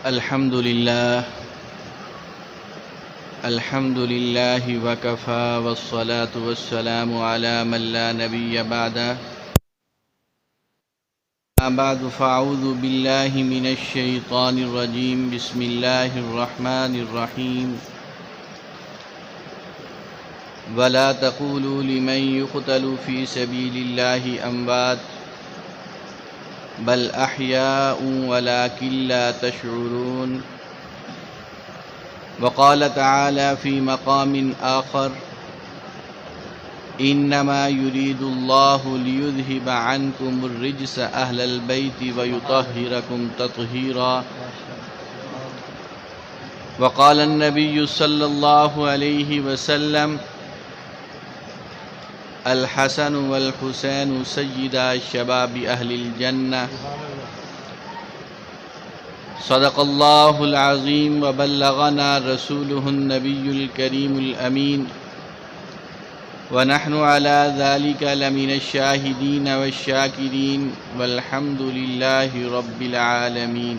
الحمد لله وكفى والصلاة والسلام على من لا نبي بعده. بعد فأعوذ بالله من الشيطان الرجيم. بسم الله الرحمن الرحيم. ولا تقولوا لمن يقتل في سبيل الله أموات بل أحياء ولكن لا تشعرون. وقال تعالى في مقام آخر: إنما يريد الله ليذهب عنكم الرجس أهل البيت ويطهركم تطهيرا. وقال النبي صلى الله عليه وسلم: الحسن والحسين سيدا شباب أهل الجنة. صدق الله العظيم وبلغنا رسوله النبي الكريم الأمين، ونحن على ذلك لمن الشاهدين والشاكرين، والحمد لله رب العالمين.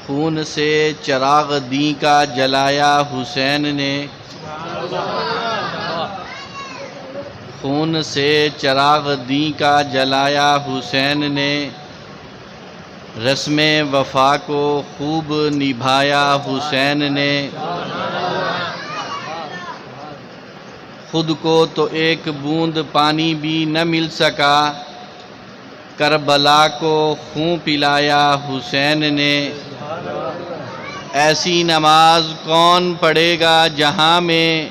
خون سے چراغ دیں کا جلایا حسین نے، خون سے چراغ دیں کا جلایا حسین نے، رسم وفا کو خوب نبھایا حسین نے. خود کو تو ایک بوند پانی بھی نہ مل سکا، کربلا کو خون پلایا حسین نے. ایسی نماز کون پڑھے گا جہاں میں،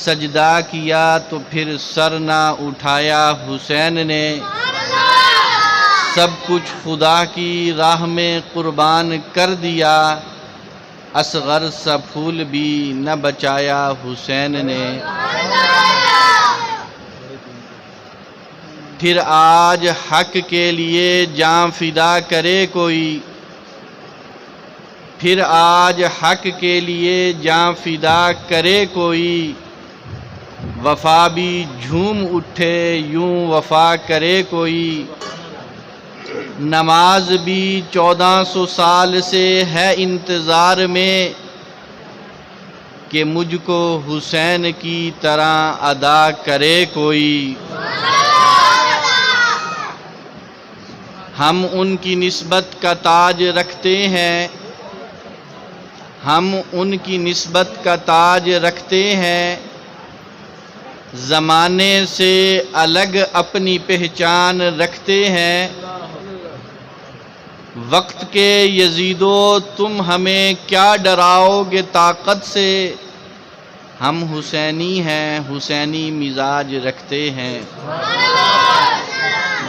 سجدہ کیا تو پھر سر نہ اٹھایا حسین نے. سب کچھ خدا کی راہ میں قربان کر دیا، اصغر سا پھول بھی نہ بچایا حسین نے. پھر آج حق کے لیے جاں فدا کرے کوئی، پھر آج حق کے لیے جاں فدا کرے کوئی، وفا بھی جھوم اٹھے یوں وفا کرے کوئی. نماز بھی 1400 سال سے ہے انتظار میں، کہ مجھ کو حسین کی طرح ادا کرے کوئی. ہم ان کی نسبت کا تاج رکھتے ہیں، ہم ان کی نسبت کا تاج رکھتے ہیں، زمانے سے الگ اپنی پہچان رکھتے ہیں. وقت کے یزیدو تم ہمیں کیا ڈراؤ گے طاقت سے، ہم حسینی ہیں حسینی مزاج رکھتے ہیں.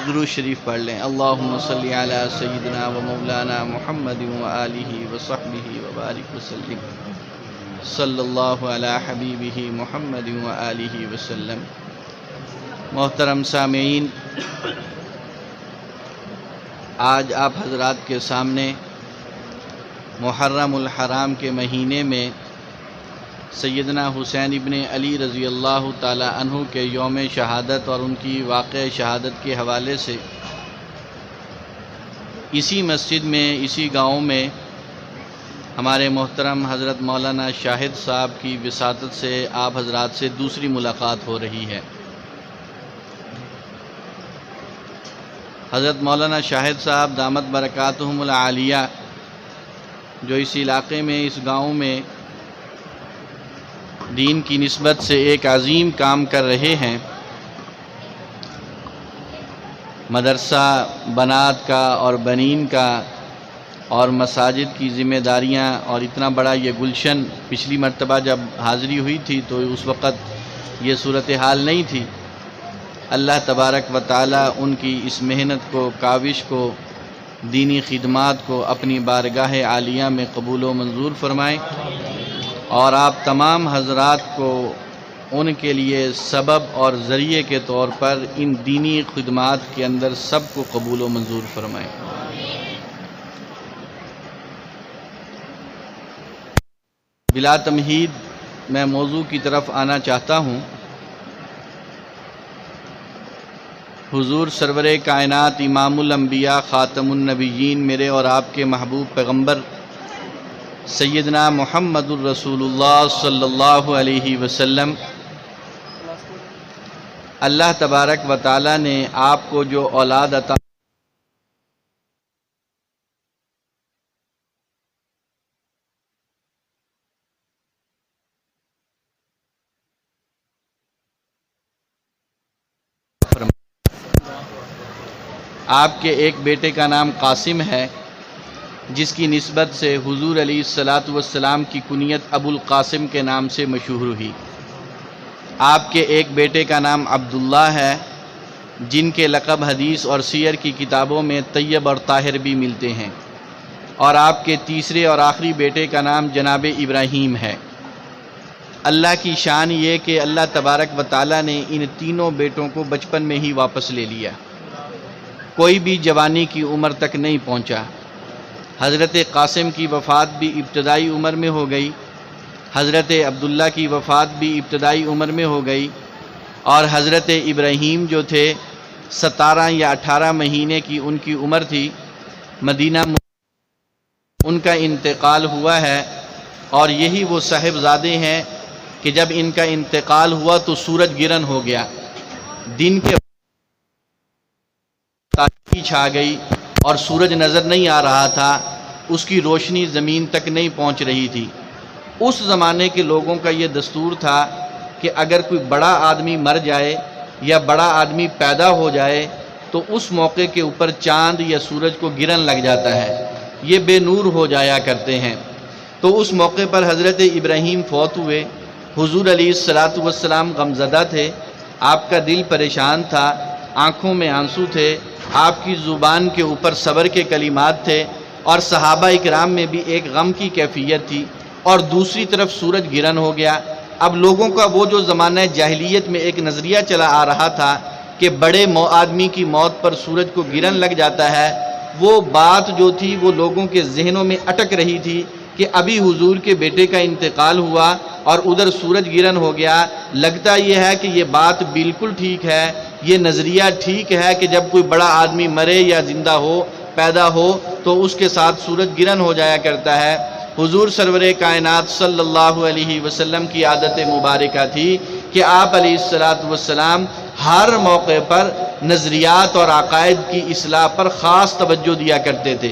درود شریف پڑھ لیں. اللہم صلی علی سیدنا و مولانا محمد و آلہ و صحبہ و بارک وسلم. صلی اللہ علی حبیبہ محمد و آلہ وسلم. محترم سامعین، آج آپ حضرات کے سامنے محرم الحرام کے مہینے میں سیدنا حسین ابن علی رضی اللہ تعالی عنہ کے یوم شہادت اور ان کی واقع شہادت کے حوالے سے اسی مسجد میں، اسی گاؤں میں ہمارے محترم حضرت مولانا شاہد صاحب کی وساطت سے آپ حضرات سے دوسری ملاقات ہو رہی ہے. حضرت مولانا شاہد صاحب دامت برکاتہم العالیہ جو اس علاقے میں، اس گاؤں میں دین کی نسبت سے ایک عظیم کام کر رہے ہیں. مدرسہ بنات کا اور بنین کا اور مساجد کی ذمہ داریاں، اور اتنا بڑا یہ گلشن. پچھلی مرتبہ جب حاضری ہوئی تھی تو اس وقت یہ صورتحال نہیں تھی. اللہ تبارک و تعالی ان کی اس محنت کو، کاوش کو، دینی خدمات کو اپنی بارگاہ عالیہ میں قبول و منظور فرمائیں، اور آپ تمام حضرات کو ان کے لیے سبب اور ذریعے کے طور پر ان دینی خدمات کے اندر سب کو قبول و منظور فرمائیں. بلا تمہید میں موضوع کی طرف آنا چاہتا ہوں. حضور سرور کائنات امام الانبیاء خاتم النبیین میرے اور آپ کے محبوب پیغمبر سیدنا محمد الرسول اللہ صلی اللہ علیہ وسلم، اللہ تبارک و تعالی نے آپ کو جو اولاد عطا آپ کے ایک بیٹے کا نام قاسم ہے، جس کی نسبت سے حضور علیہ الصلاۃ والسلام کی کنیت ابو القاسم کے نام سے مشہور ہوئی۔ آپ کے ایک بیٹے کا نام عبداللہ ہے، جن کے لقب حدیث اور سیر کی کتابوں میں طیب اور طاہر بھی ملتے ہیں، اور آپ کے تیسرے اور آخری بیٹے کا نام جناب ابراہیم ہے۔ اللہ کی شان یہ کہ اللہ تبارک و تعالی نے ان تینوں بیٹوں کو بچپن میں ہی واپس لے لیا، کوئی بھی جوانی کی عمر تک نہیں پہنچا۔ حضرت قاسم کی وفات بھی ابتدائی عمر میں ہو گئی، حضرت عبداللہ کی وفات بھی ابتدائی عمر میں ہو گئی، اور حضرت ابراہیم جو تھے 17 یا 18 مہینے کی ان کی عمر تھی، مدینہ ان کا انتقال ہوا ہے۔ اور یہی وہ صاحبزادے ہیں کہ جب ان کا انتقال ہوا تو سورج گرہن ہو گیا، دن کے تاریکی چھا گئی اور سورج نظر نہیں آ رہا تھا، اس کی روشنی زمین تک نہیں پہنچ رہی تھی۔ اس زمانے کے لوگوں کا یہ دستور تھا کہ اگر کوئی بڑا آدمی مر جائے یا بڑا آدمی پیدا ہو جائے تو اس موقع کے اوپر چاند یا سورج کو گرہن لگ جاتا ہے، یہ بے نور ہو جایا کرتے ہیں۔ تو اس موقع پر حضرت ابراہیم فوت ہوئے، حضور علیہ الصلاۃ والسلام غمزدہ تھے، آپ کا دل پریشان تھا، آنکھوں میں آنسو تھے، آپ کی زبان کے اوپر صبر کے کلمات تھے، اور صحابہ اکرام میں بھی ایک غم کی کیفیت تھی، اور دوسری طرف سورج گرہن ہو گیا۔ اب لوگوں کا وہ جو زمانہ جاہلیت میں ایک نظریہ چلا آ رہا تھا کہ بڑے آدمی کی موت پر سورج کو گرہن لگ جاتا ہے، وہ بات جو تھی وہ لوگوں کے ذہنوں میں اٹک رہی تھی کہ ابھی حضور کے بیٹے کا انتقال ہوا اور ادھر سورج گرہن ہو گیا۔ لگتا یہ ہے کہ یہ بات بالکل ٹھیک ہے، یہ نظریہ ٹھیک ہے کہ جب کوئی بڑا آدمی مرے یا زندہ ہو پیدا ہو تو اس کے ساتھ سورج گرہن ہو جایا کرتا ہے۔ حضور سرور کائنات صلی اللہ علیہ وسلم کی عادت مبارکہ تھی کہ آپ علیہ الصلاۃ والسلام ہر موقع پر نظریات اور عقائد کی اصلاح پر خاص توجہ دیا کرتے تھے۔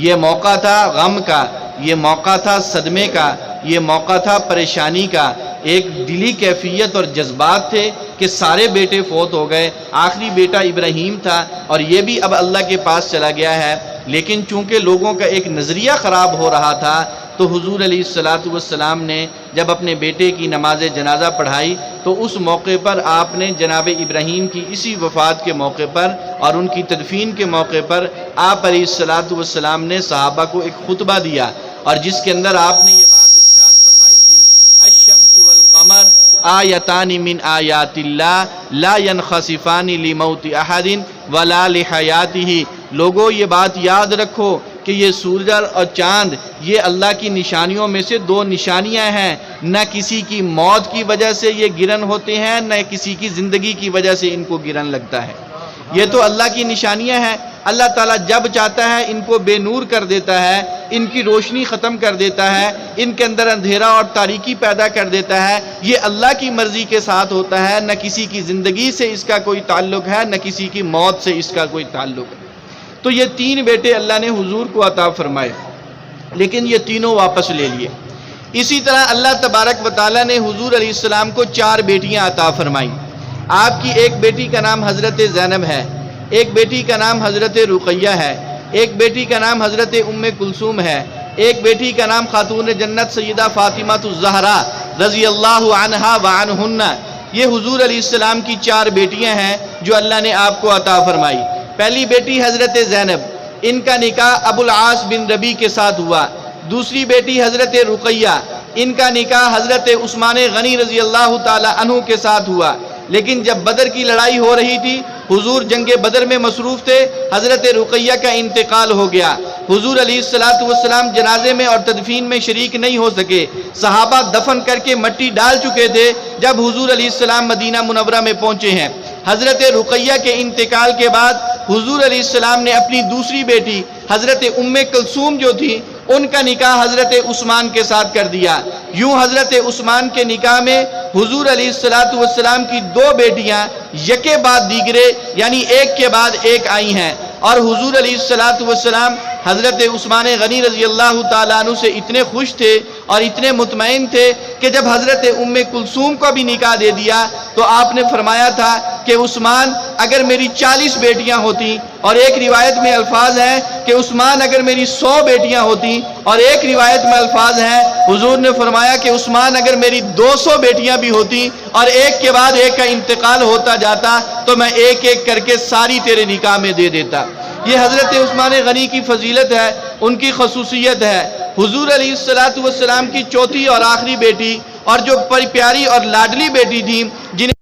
یہ موقع تھا غم کا، یہ موقع تھا صدمے کا، یہ موقع تھا پریشانی کا، ایک دلی کیفیت اور جذبات تھے کہ سارے بیٹے فوت ہو گئے، آخری بیٹا ابراہیم تھا اور یہ بھی اب اللہ کے پاس چلا گیا ہے۔ لیکن چونکہ لوگوں کا ایک نظریہ خراب ہو رہا تھا تو حضور علیہ الصلاۃ والسلام نے جب اپنے بیٹے کی نماز جنازہ پڑھائی تو اس موقع پر آپ نے جناب ابراہیم کی اسی وفات کے موقع پر اور ان کی تدفین کے موقع پر آپ علیہ الصلاۃ والسلام نے صحابہ کو ایک خطبہ دیا، اور جس کے اندر آپ نے یہ بات ارشاد فرمائی تھی، الشمس والقمر آیتان من آیات اللہ لا ینخسفان لموت احد ولا لحیاتہ۔ لوگوں یہ بات یاد رکھو کہ یہ سورج اور چاند یہ اللہ کی نشانیوں میں سے دو نشانیاں ہیں، نہ کسی کی موت کی وجہ سے یہ گرہن ہوتے ہیں، نہ کسی کی زندگی کی وجہ سے ان کو گرہن لگتا ہے۔ یہ تو اللہ کی نشانیاں ہیں۔ اللہ تعالیٰ جب چاہتا ہے ان کو بے نور کر دیتا ہے، ان کی روشنی ختم کر دیتا ہے، ان کے اندر اندھیرا اور تاریکی پیدا کر دیتا ہے۔ یہ اللہ کی مرضی کے ساتھ ہوتا ہے، نہ کسی کی زندگی سے اس کا کوئی تعلق ہے، نہ کسی کی موت سے اس کا کوئی تعلق ہے۔ تو یہ تین بیٹے اللہ نے حضور کو عطا فرمائے، لیکن یہ تینوں واپس لے لیے۔ اسی طرح اللہ تبارک و تعالیٰ نے حضور علیہ السلام کو 4 بیٹیاں عطا فرمائیں۔ آپ کی ایک بیٹی کا نام حضرت زینب ہے، ایک بیٹی کا نام حضرت رقیہ ہے، ایک بیٹی کا نام حضرت ام کلثوم ہے، ایک بیٹی کا نام خاتون جنت سیدہ فاطمہ الزہرا رضی اللہ عنہا وعنہن۔ یہ حضور علیہ السلام کی 4 بیٹیاں ہیں جو اللہ نے آپ کو عطا فرمائی۔ پہلی بیٹی حضرت زینب، ان کا نکاح ابو العاص بن ربیع کے ساتھ ہوا۔ دوسری بیٹی حضرت رقیہ، ان کا نکاح حضرت عثمان غنی رضی اللہ تعالی عنہ کے ساتھ ہوا۔ لیکن جب بدر کی لڑائی ہو رہی تھی، حضور جنگ بدر میں مصروف تھے، حضرت رقیہ کا انتقال ہو گیا۔ حضور علیہ الصلاۃ والسلام جنازے میں اور تدفین میں شریک نہیں ہو سکے، صحابہ دفن کر کے مٹی ڈال چکے تھے جب حضور علیہ السلام مدینہ منورہ میں پہنچے ہیں۔ حضرت رقیہ کے انتقال کے بعد حضور علیہ السلام نے اپنی دوسری بیٹی حضرت ام کلثوم جو تھی ان کا نکاح حضرت عثمان کے ساتھ کر دیا۔ یوں حضرت عثمان کے نکاح میں حضور علیہ السلام کی دو بیٹیاں یکے بعد دیگرے یعنی ایک کے بعد ایک آئی ہیں، اور حضور علیہ السلام حضرت عثمان غنی رضی اللہ تعالیٰ عنہ سے اتنے خوش تھے اور اتنے مطمئن تھے کہ جب حضرت ام کلثوم کو بھی نکاح دے دیا تو آپ نے فرمایا تھا کہ عثمان اگر میری 40 بیٹیاں ہوتی، اور ایک روایت میں الفاظ ہے کہ عثمان اگر میری 100 بیٹیاں ہوتی، اور ایک روایت میں الفاظ ہے حضور نے فرمایا کہ عثمان اگر میری 200 بیٹیاں بھی ہوتی اور ایک کے بعد ایک کا انتقال ہوتا جاتا تو میں ایک ایک کر کے ساری تیرے نکاح میں دے دیتا۔ یہ حضرت عثمان غنی کی فضیلت ہے، ان کی خصوصیت ہے۔ حضور علیہ السلام کی چوتھی اور آخری بیٹی اور جو پیاری اور لاڈلی بیٹی تھی جنہیں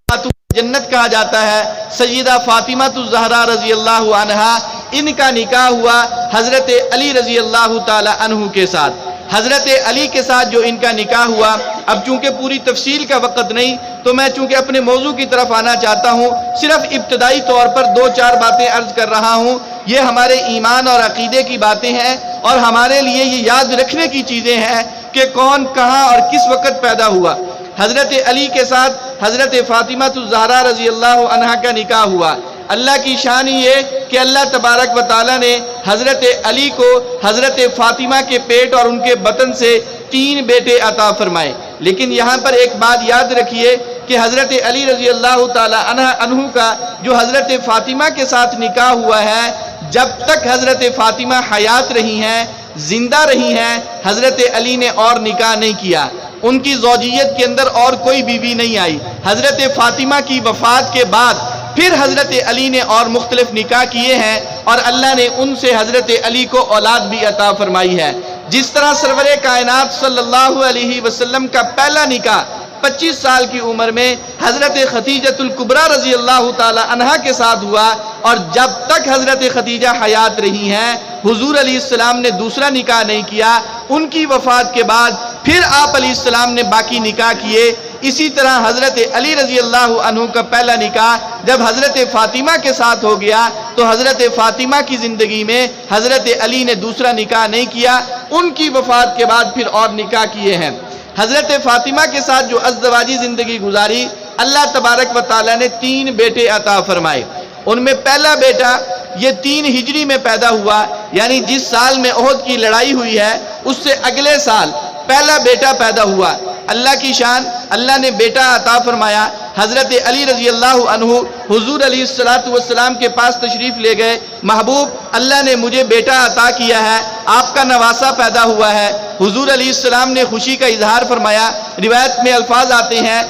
جنت کہا جاتا ہے، سیدہ فاطمہ الزہرا رضی اللہ عنہا، ان کا نکاح ہوا حضرت علی رضی اللہ تعالی عنہ کے ساتھ۔ حضرت علی کے ساتھ جو ان کا نکاح ہوا، اب چونکہ پوری تفصیل کا وقت نہیں تو میں چونکہ اپنے موضوع کی طرف آنا چاہتا ہوں، صرف ابتدائی طور پر 2-4 باتیں عرض کر رہا ہوں۔ یہ ہمارے ایمان اور عقیدے کی باتیں ہیں اور ہمارے لیے یہ یاد رکھنے کی چیزیں ہیں کہ کون کہاں اور کس وقت پیدا ہوا۔ حضرت علی کے ساتھ حضرت فاطمہ الزہرا رضی اللہ عنہا کا نکاح ہوا۔ اللہ کی شان یہ کہ اللہ تبارک و تعالیٰ نے حضرت علی کو حضرت فاطمہ کے پیٹ اور ان کے بطن سے 3 بیٹے عطا فرمائے۔ لیکن یہاں پر ایک بات یاد رکھیے کہ حضرت علی رضی اللہ تعالی عنہ کا جو حضرت فاطمہ کے ساتھ نکاح ہوا ہے، جب تک حضرت فاطمہ حیات رہی ہیں، زندہ رہی ہیں، حضرت علی نے اور نکاح نہیں کیا۔ ان کی زوجیت کے اندر اور کوئی بیوی نہیں آئی۔ حضرت فاطمہ کی وفات کے بعد پھر حضرت علی نے اور مختلف نکاح کیے ہیں اور اللہ نے ان سے حضرت علی کو اولاد بھی عطا فرمائی ہے۔ جس طرح سرور کائنات صلی اللہ علیہ وسلم کا پہلا نکاح 25 سال کی عمر میں حضرت خدیجہ الکبریٰ رضی اللہ تعالی عنہا کے ساتھ ہوا، اور جب تک حضرت خدیجہ حیات رہی ہیں حضور علیہ السلام نے دوسرا نکاح نہیں کیا۔ ان کی وفات کے بعد پھر آپ علیہ السلام نے باقی نکاح کیے۔ اسی طرح حضرت علی رضی اللہ عنہ کا پہلا نکاح جب حضرت فاطمہ کے ساتھ ہو گیا تو حضرت فاطمہ کی زندگی میں حضرت علی نے دوسرا نکاح نہیں کیا۔ ان کی وفات کے بعد پھر اور نکاح کیے ہیں۔ حضرت فاطمہ کے ساتھ جو ازدواجی زندگی گزاری، اللہ تبارک و تعالیٰ نے 3 بیٹے عطا فرمائے۔ ان میں پہلا بیٹا یہ 3 ہجری میں پیدا ہوا، یعنی جس سال میں احد کی لڑائی ہوئی ہے اس سے اگلے سال پہلا بیٹا پیدا ہوا۔ اللہ کی شان، اللہ نے بیٹا عطا فرمایا۔ حضرت علی رضی اللہ عنہ حضور علیہ السلام کے پاس تشریف لے گئے، محبوب اللہ نے مجھے بیٹا عطا کیا ہے، آپ کا نواسا پیدا ہوا ہے۔ حضور علیہ السلام نے خوشی کا اظہار فرمایا۔ روایت میں الفاظ آتے ہیں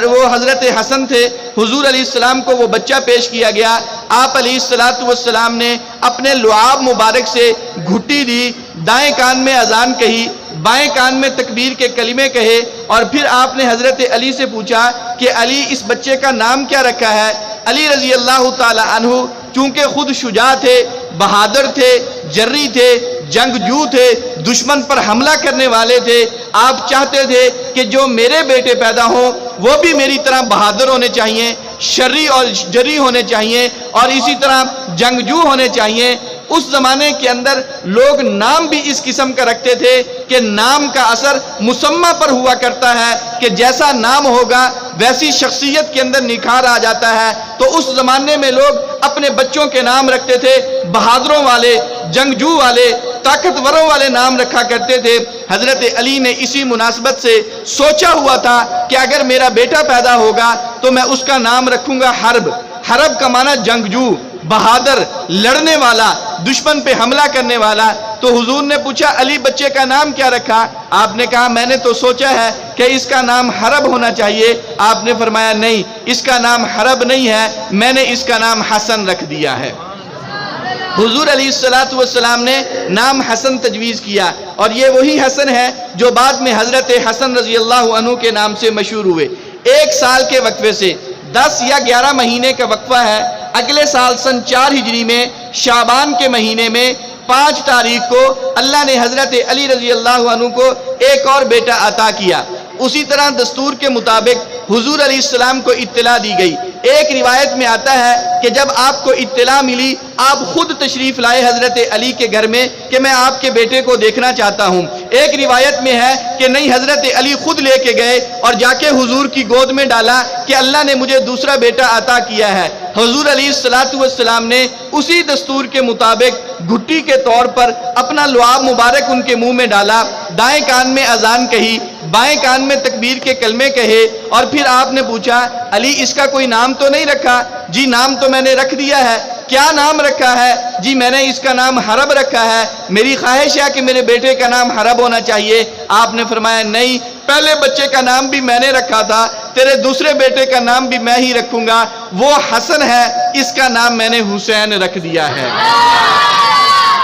وہ حضرت حسن تھے، حضور علیہ السلام کو وہ بچہ پیش کیا گیا۔ آپ علیہ السلام نے اپنے لعاب مبارک سے گھٹی دی، دائیں کان میں اذان کہی، بائیں کان میں تکبیر کے کلمے کہے، اور پھر آپ نے حضرت علی سے پوچھا کہ علی اس بچے کا نام کیا رکھا ہے؟ علی رضی اللہ تعالی عنہ چونکہ خود شجاع تھے، بہادر تھے، جری تھے، جنگجو تھے، دشمن پر حملہ کرنے والے تھے، آپ چاہتے تھے کہ جو میرے بیٹے پیدا ہوں وہ بھی میری طرح بہادر ہونے چاہیے، شری اور جری ہونے چاہیے، اور اسی طرح جنگجو ہونے چاہیے۔ اس زمانے کے اندر لوگ نام بھی اس قسم کا رکھتے تھے کہ نام کا اثر مسمى پر ہوا کرتا ہے کہ جیسا نام ہوگا ویسی شخصیت کے اندر نکھار آ جاتا ہے۔ تو اس زمانے میں لوگ اپنے بچوں کے نام رکھتے تھے بہادروں والے، جنگجو والے، طاقتوروں والے نام رکھا کرتے تھے۔ حضرت علی نے اسی مناسبت سے سوچا ہوا تھا کہ اگر میرا بیٹا پیدا ہوگا تو میں اس کا نام رکھوں گا حرب۔ حرب کا معنی جنگجو، بہادر، لڑنے والا، دشمن پہ حملہ کرنے والا۔ تو حضور نے پوچھا علی بچے کا نام کیا رکھا؟ آپ نے کہا میں نے تو سوچا ہے کہ اس کا نام حرب ہونا چاہیے۔ آپ نے فرمایا نہیں، اس کا نام حرب نہیں ہے، میں نے اس کا نام حسن رکھ دیا ہے۔ حضور علیہ السلام نے نام حسن تجویز کیا، اور یہ وہی حسن ہے جو بعد میں حضرت حسن رضی اللہ عنہ کے نام سے مشہور ہوئے۔ 1 سال کے وقفے سے 10 یا 11 مہینے کا وقفہ ہے۔ اگلے سال سن 4 ہجری میں شعبان کے مہینے میں 5 تاریخ کو اللہ نے حضرت علی رضی اللہ عنہ کو ایک اور بیٹا عطا کیا۔ اسی طرح دستور کے مطابق حضور علیہ السلام کو اطلاع دی گئی ایک روایت میں آتا ہے کہ جب آپ کو اطلاع ملی آپ خود تشریف لائے حضرت علی کے گھر میں کہ میں آپ کے بیٹے کو دیکھنا چاہتا ہوں۔ ایک روایت میں ہے کہ نہیں، حضرت علی خود لے کے گئے اور جا کے حضور کی گود میں ڈالا کہ اللہ نے مجھے دوسرا بیٹا عطا کیا ہے۔ حضور علیہ السلام نے اسی دستور کے مطابق گھٹی کے طور پر اپنا لعاب مبارک ان کے منہ میں ڈالا، دائیں کان میں اذان کہی، بائیں کان میں تکبیر کے کلمے کہے، اور پھر آپ نے پوچھا علی اس کا کوئی نام تو نہیں رکھا؟ جی نام تو میں نے رکھ دیا ہے۔ کیا نام رکھا ہے؟ جی میں نے اس کا نام حرب رکھا ہے، میری خواہش ہے کہ میرے بیٹے کا نام حرب ہونا چاہیے۔ آپ نے فرمایا نہیں، پہلے بچے کا نام بھی میں نے رکھا تھا، تیرے دوسرے بیٹے کا نام بھی میں ہی رکھوں گا، وہ حسن ہے، اس کا نام میں نے حسین رکھ دیا ہے۔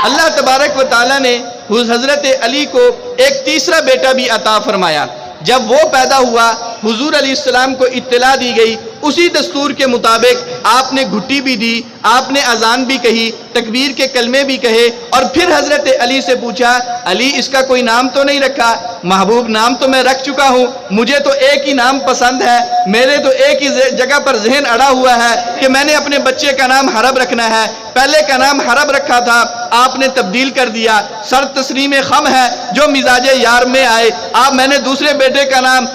اللہ تبارک و تعالیٰ نے حضرت علی کو ایک تیسرا بیٹا بھی عطا فرمایا۔ جب وہ پیدا ہوا حضور علیہ السلام کو اطلاع دی گئی، اسی دستور کے مطابق آپ نے گھٹی بھی دی، آپ نے اذان بھی کہی، تکبیر کے کلمے بھی کہے، اور پھر حضرت علی سے پوچھا علی اس کا کوئی نام تو نہیں رکھا؟ محبوب نام تو میں رکھ چکا ہوں، مجھے تو ایک ہی نام پسند ہے، میرے تو ایک ہی جگہ پر ذہن اڑا ہوا ہے کہ میں نے اپنے بچے کا نام حرب رکھنا ہے۔ پہلے کا نام حرب رکھا تھا، آپ نے تبدیل کر دیا، سر تسلیم خم ہے جو مزاج یار میں آئے۔ میں نے دوسرے بیٹے کا نام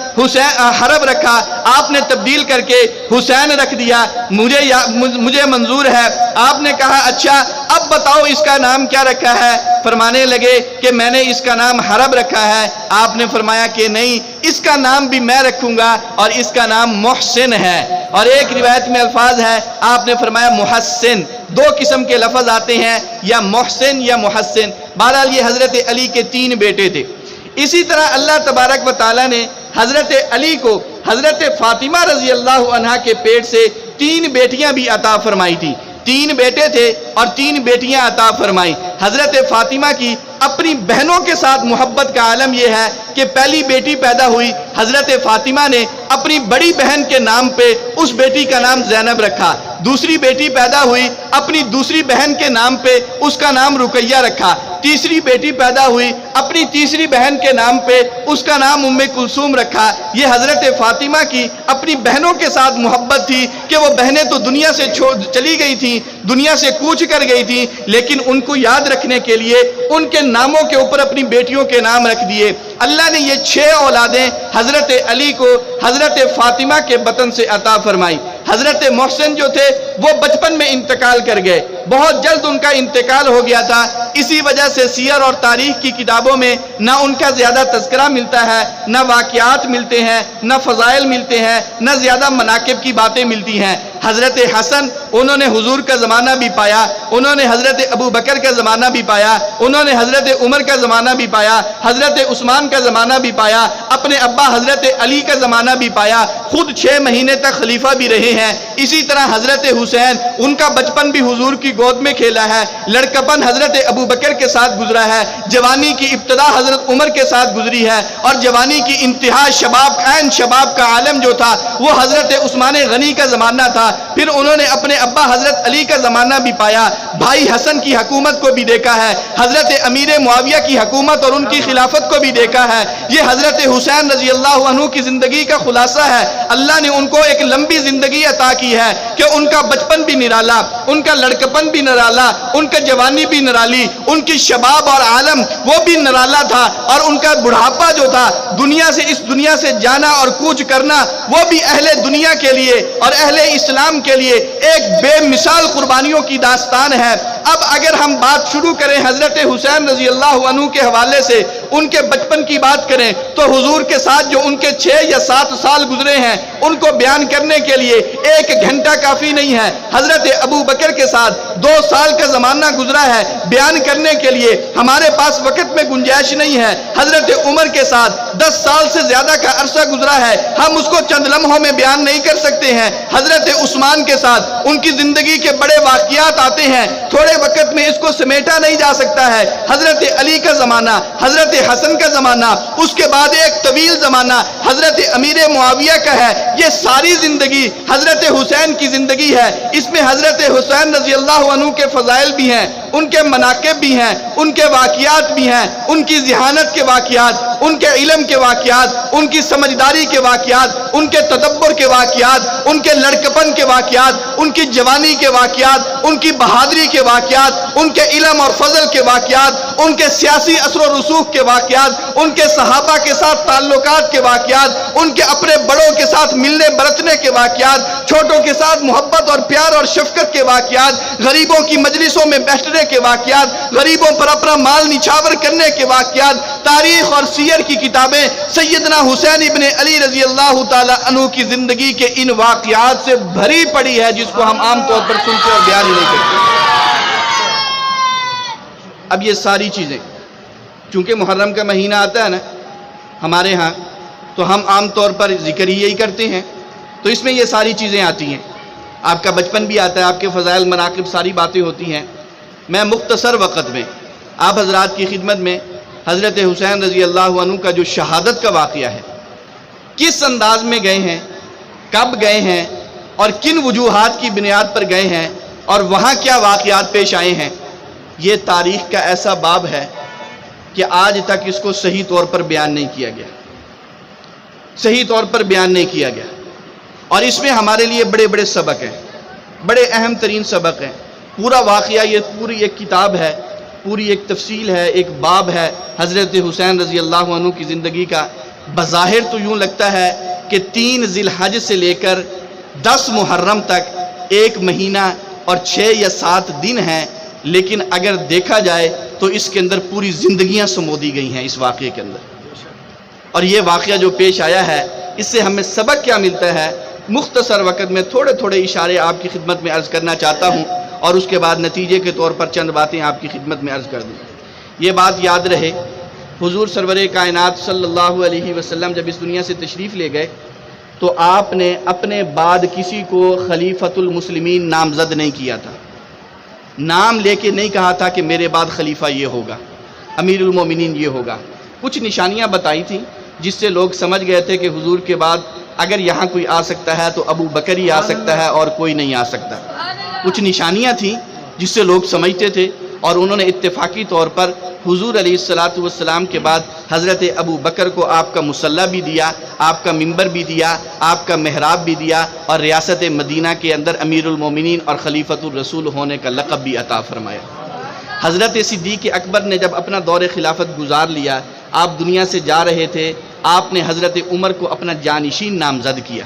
حرب رکھا، آپ نے تبدیل کر کے حسین رکھ دیا، مجھے منظور ہے۔ آپ نے کہا اچھا اب بتاؤ اس کا نام کیا رکھا ہے؟ فرمانے لگے کہ میں نے اس کا نام حرب رکھا ہے۔ آپ نے فرمایا کہ نہیں، اس کا نام بھی میں رکھوں گا اور اس کا نام محسن ہے۔ اور ایک روایت میں الفاظ ہے آپ نے فرمایا محسن، دو قسم کے لفظ آتے ہیں، یا محسن یا محسن۔ بہرحال یہ حضرت علی کے 3 بیٹے تھے۔ اسی طرح اللہ تبارک و تعالیٰ نے حضرت علی کو حضرت فاطمہ رضی اللہ عنہا کے پیٹ سے 3 بیٹیاں بھی عطا فرمائی تھی۔ 3 بیٹے تھے اور 3 بیٹیاں عطا فرمائی۔ حضرت فاطمہ کی اپنی بہنوں کے ساتھ محبت کا عالم یہ ہے کہ پہلی بیٹی پیدا ہوئی، حضرت فاطمہ نے اپنی بڑی بہن کے نام پہ اس بیٹی کا نام زینب رکھا۔ دوسری بیٹی پیدا ہوئی، اپنی دوسری بہن کے نام پہ اس کا نام رقیہ رکھا۔ تیسری بیٹی پیدا ہوئی، اپنی تیسری بہن کے نام پہ اس کا نام ام کلثوم رکھا۔ یہ حضرت فاطمہ کی اپنی بہنوں کے ساتھ محبت تھی کہ وہ بہنیں تو دنیا سے چلی گئی تھیں، دنیا سے کوچ کر گئی تھیں، لیکن ان کو یاد رکھنے کے لیے ان کے ناموں کے اوپر اپنی بیٹیوں کے نام رکھ دیے۔ اللہ نے یہ 6 اولادیں حضرت علی کو حضرت فاطمہ کے بطن سے عطا فرمائی۔ حضرت محسن جو تھے وہ بچپن میں انتقال کر گئے، بہت جلد ان کا انتقال ہو گیا تھا، اسی وجہ سے سیر اور تاریخ کی کتابوں میں نہ ان کا زیادہ تذکرہ ملتا ہے، نہ واقعات ملتے ہیں، نہ فضائل ملتے ہیں، نہ زیادہ مناقب کی باتیں ملتی ہیں۔ حضرت حسن انہوں نے حضور کا زمانہ بھی پایا، انہوں نے حضرت ابو بکر کا زمانہ بھی پایا، انہوں نے حضرت عمر کا زمانہ بھی پایا، حضرت عثمان کا زمانہ بھی پایا، اپنے ابا حضرت علی کا زمانہ بھی پایا، خود 6 مہینے تک خلیفہ بھی رہے ہیں۔ اسی طرح حضرت حسین، ان کا بچپن بھی حضور کی گود میں کھیلا ہے، لڑکپن حضرت ابو بکر کے ساتھ گزرا ہے، جوانی کی ابتدا حضرت عمر کے ساتھ گزری ہے، اور جوانی کی انتہا شباب، عین شباب کا عالم جو تھا وہ حضرت عثمان غنی کا زمانہ تھا۔ پھر انہوں نے اپنے ابا حضرت علی کا زمانہ بھی پایا، بھائی حسن کی حکومت کو بھی دیکھا ہے، حضرت امیر معاویہ کی حکومت اور ان کی خلافت کو بھی دیکھا ہے۔ یہ حضرت حسین رضی اللہ عنہ کی زندگی کا خلاصہ ہے۔ اللہ نے ان کو ایک لمبی زندگی عطا کی ہے کہ ان کا بچپن بھی نرالا، ان کا لڑکپن بھی نرالا، ان کا جوانی بھی نرالی، ان کی شباب اور عالم وہ بھی نرالا تھا، اور ان کا بڑھاپا جو تھا دنیا سے، اس دنیا سے جانا اور کوچ کرنا، وہ بھی اہل دنیا کے لیے اور اہل اسلام کے لیے ایک بے مثال قربانیوں کی داستان ہے۔ اب اگر ہم بات شروع کریں حضرت حسین رضی اللہ عنہ کے حوالے سے، ان کے بچپن کی بات کریں تو حضور کے ساتھ جو ان کے 6 یا 7 سال گزرے ہیں ان کو بیان کرنے کے لیے 1 گھنٹہ کافی نہیں ہے۔ حضرت ابو بکر کے ساتھ 2 سال کا زمانہ گزرا ہے، بیان کرنے کے لیے ہمارے پاس وقت میں گنجائش نہیں ہے۔ حضرت عمر کے ساتھ 10 سال سے زیادہ کا عرصہ گزرا ہے، ہم اس کو چند لمحوں میں بیان نہیں کر سکتے ہیں۔ حضرت عثمان کے ساتھ ان کی زندگی کے بڑے واقعات آتے ہیں، تھوڑے وقت میں اس کو سمیٹا نہیں جا سکتا ہے۔ حضرت علی کا زمانہ، حضرت حسن کا زمانہ، اس کے بعد ایک طویل زمانہ حضرت امیر معاویہ کا ہے، یہ ساری زندگی حضرت حسین کی زندگی ہے۔ اس میں حضرت حسین رضی اللہ عنہ کے فضائل بھی ہیں، ان کے مناقب بھی ہیں، ان کے واقعات بھی ہیں، ان کی ذہانت کے واقعات، ان کے علم کے واقعات، ان کی سمجھداری کے واقعات، ان کے تدبر کے واقعات، ان کے لڑکپن کے واقعات، ان کی جوانی کے واقعات، ان کی بہادری کے واقعات، ان کے علم اور فضل کے واقعات، ان کے سیاسی اثر و رسوخ کے واقعات، ان کے صحابہ کے ساتھ تعلقات کے واقعات، ان کے اپنے بڑوں کے ساتھ ملنے برتنے کے واقعات، چھوٹوں کے ساتھ محبت اور پیار اور شفقت کے واقعات، غریبوں کی مجلسوں میں بیٹھنے کے واقعات، غریبوں پر اپنا مال نچھاور کرنے کے واقعات، تاریخ اور سیر کی کتابیں سیدنا حسین ابن علی رضی اللہ تعالی عنہ کی زندگی کے ان واقعات سے بھری پڑی ہے، جس کو ہم عام طور پر سنتے اور بیان ہی نہیں کرتے۔ اب یہ ساری چیزیں چونکہ محرم کا مہینہ آتا ہے نا ہمارے ہاں، تو ہم عام طور پر ذکر ہی یہی کرتے ہیں، تو اس میں یہ ساری چیزیں آتی ہیں، آپ کا بچپن بھی آتا ہے، آپ کے فضائل مناقب ساری باتیں ہوتی ہیں۔ میں مختصر وقت میں آپ حضرات کی خدمت میں حضرت حسین رضی اللہ عنہ کا جو شہادت کا واقعہ ہے، کس انداز میں گئے ہیں، کب گئے ہیں اور کن وجوہات کی بنیاد پر گئے ہیں اور وہاں کیا واقعات پیش آئے ہیں، یہ تاریخ کا ایسا باب ہے کہ آج تک اس کو صحیح طور پر بیان نہیں کیا گیا، صحیح طور پر بیان نہیں کیا گیا، اور اس میں ہمارے لیے بڑے بڑے سبق ہیں، بڑے اہم ترین سبق ہیں۔ پورا واقعہ یہ پوری ایک کتاب ہے، پوری ایک تفصیل ہے، ایک باب ہے حضرت حسین رضی اللہ عنہ کی زندگی کا۔ بظاہر تو یوں لگتا ہے کہ 3 ذی الحج سے لے کر 10 محرم تک 1 مہینہ اور 6 یا 7 دن ہیں، لیکن اگر دیکھا جائے تو اس کے اندر پوری زندگیاں سمو دی گئی ہیں اس واقعے کے اندر۔ اور یہ واقعہ جو پیش آیا ہے، اس سے ہمیں سبق کیا ملتا ہے، مختصر وقت میں تھوڑے تھوڑے اشارے آپ کی خدمت میں عرض کرنا چاہتا ہوں، اور اس کے بعد نتیجے کے طور پر چند باتیں آپ کی خدمت میں عرض کر دوں۔ یہ بات یاد رہے، حضور سرور کائنات صلی اللہ علیہ وسلم جب اس دنیا سے تشریف لے گئے تو آپ نے اپنے بعد کسی کو خلیفۃ المسلمین نامزد نہیں کیا تھا، نام لے کے نہیں کہا تھا کہ میرے بعد خلیفہ یہ ہوگا، امیر المومنین یہ ہوگا۔ کچھ نشانیاں بتائی تھیں جس سے لوگ سمجھ گئے تھے کہ حضور کے بعد اگر یہاں کوئی آ سکتا ہے تو ابو بکر ہی آ سکتا ہے اور کوئی نہیں آ سکتا۔ کچھ نشانیاں تھیں جس سے لوگ سمجھتے تھے، اور انہوں نے اتفاقی طور پر حضور علیہ السلام کے بعد حضرت ابو بکر کو آپ کا مصلی بھی دیا، آپ کا منبر بھی دیا، آپ کا محراب بھی دیا، اور ریاست مدینہ کے اندر امیر المومنین اور خلیفۃ الرسول ہونے کا لقب بھی عطا فرمایا۔ حضرت صدیق اکبر نے جب اپنا دور خلافت گزار لیا، آپ دنیا سے جا رہے تھے، آپ نے حضرت عمر کو اپنا جانشین نامزد کیا،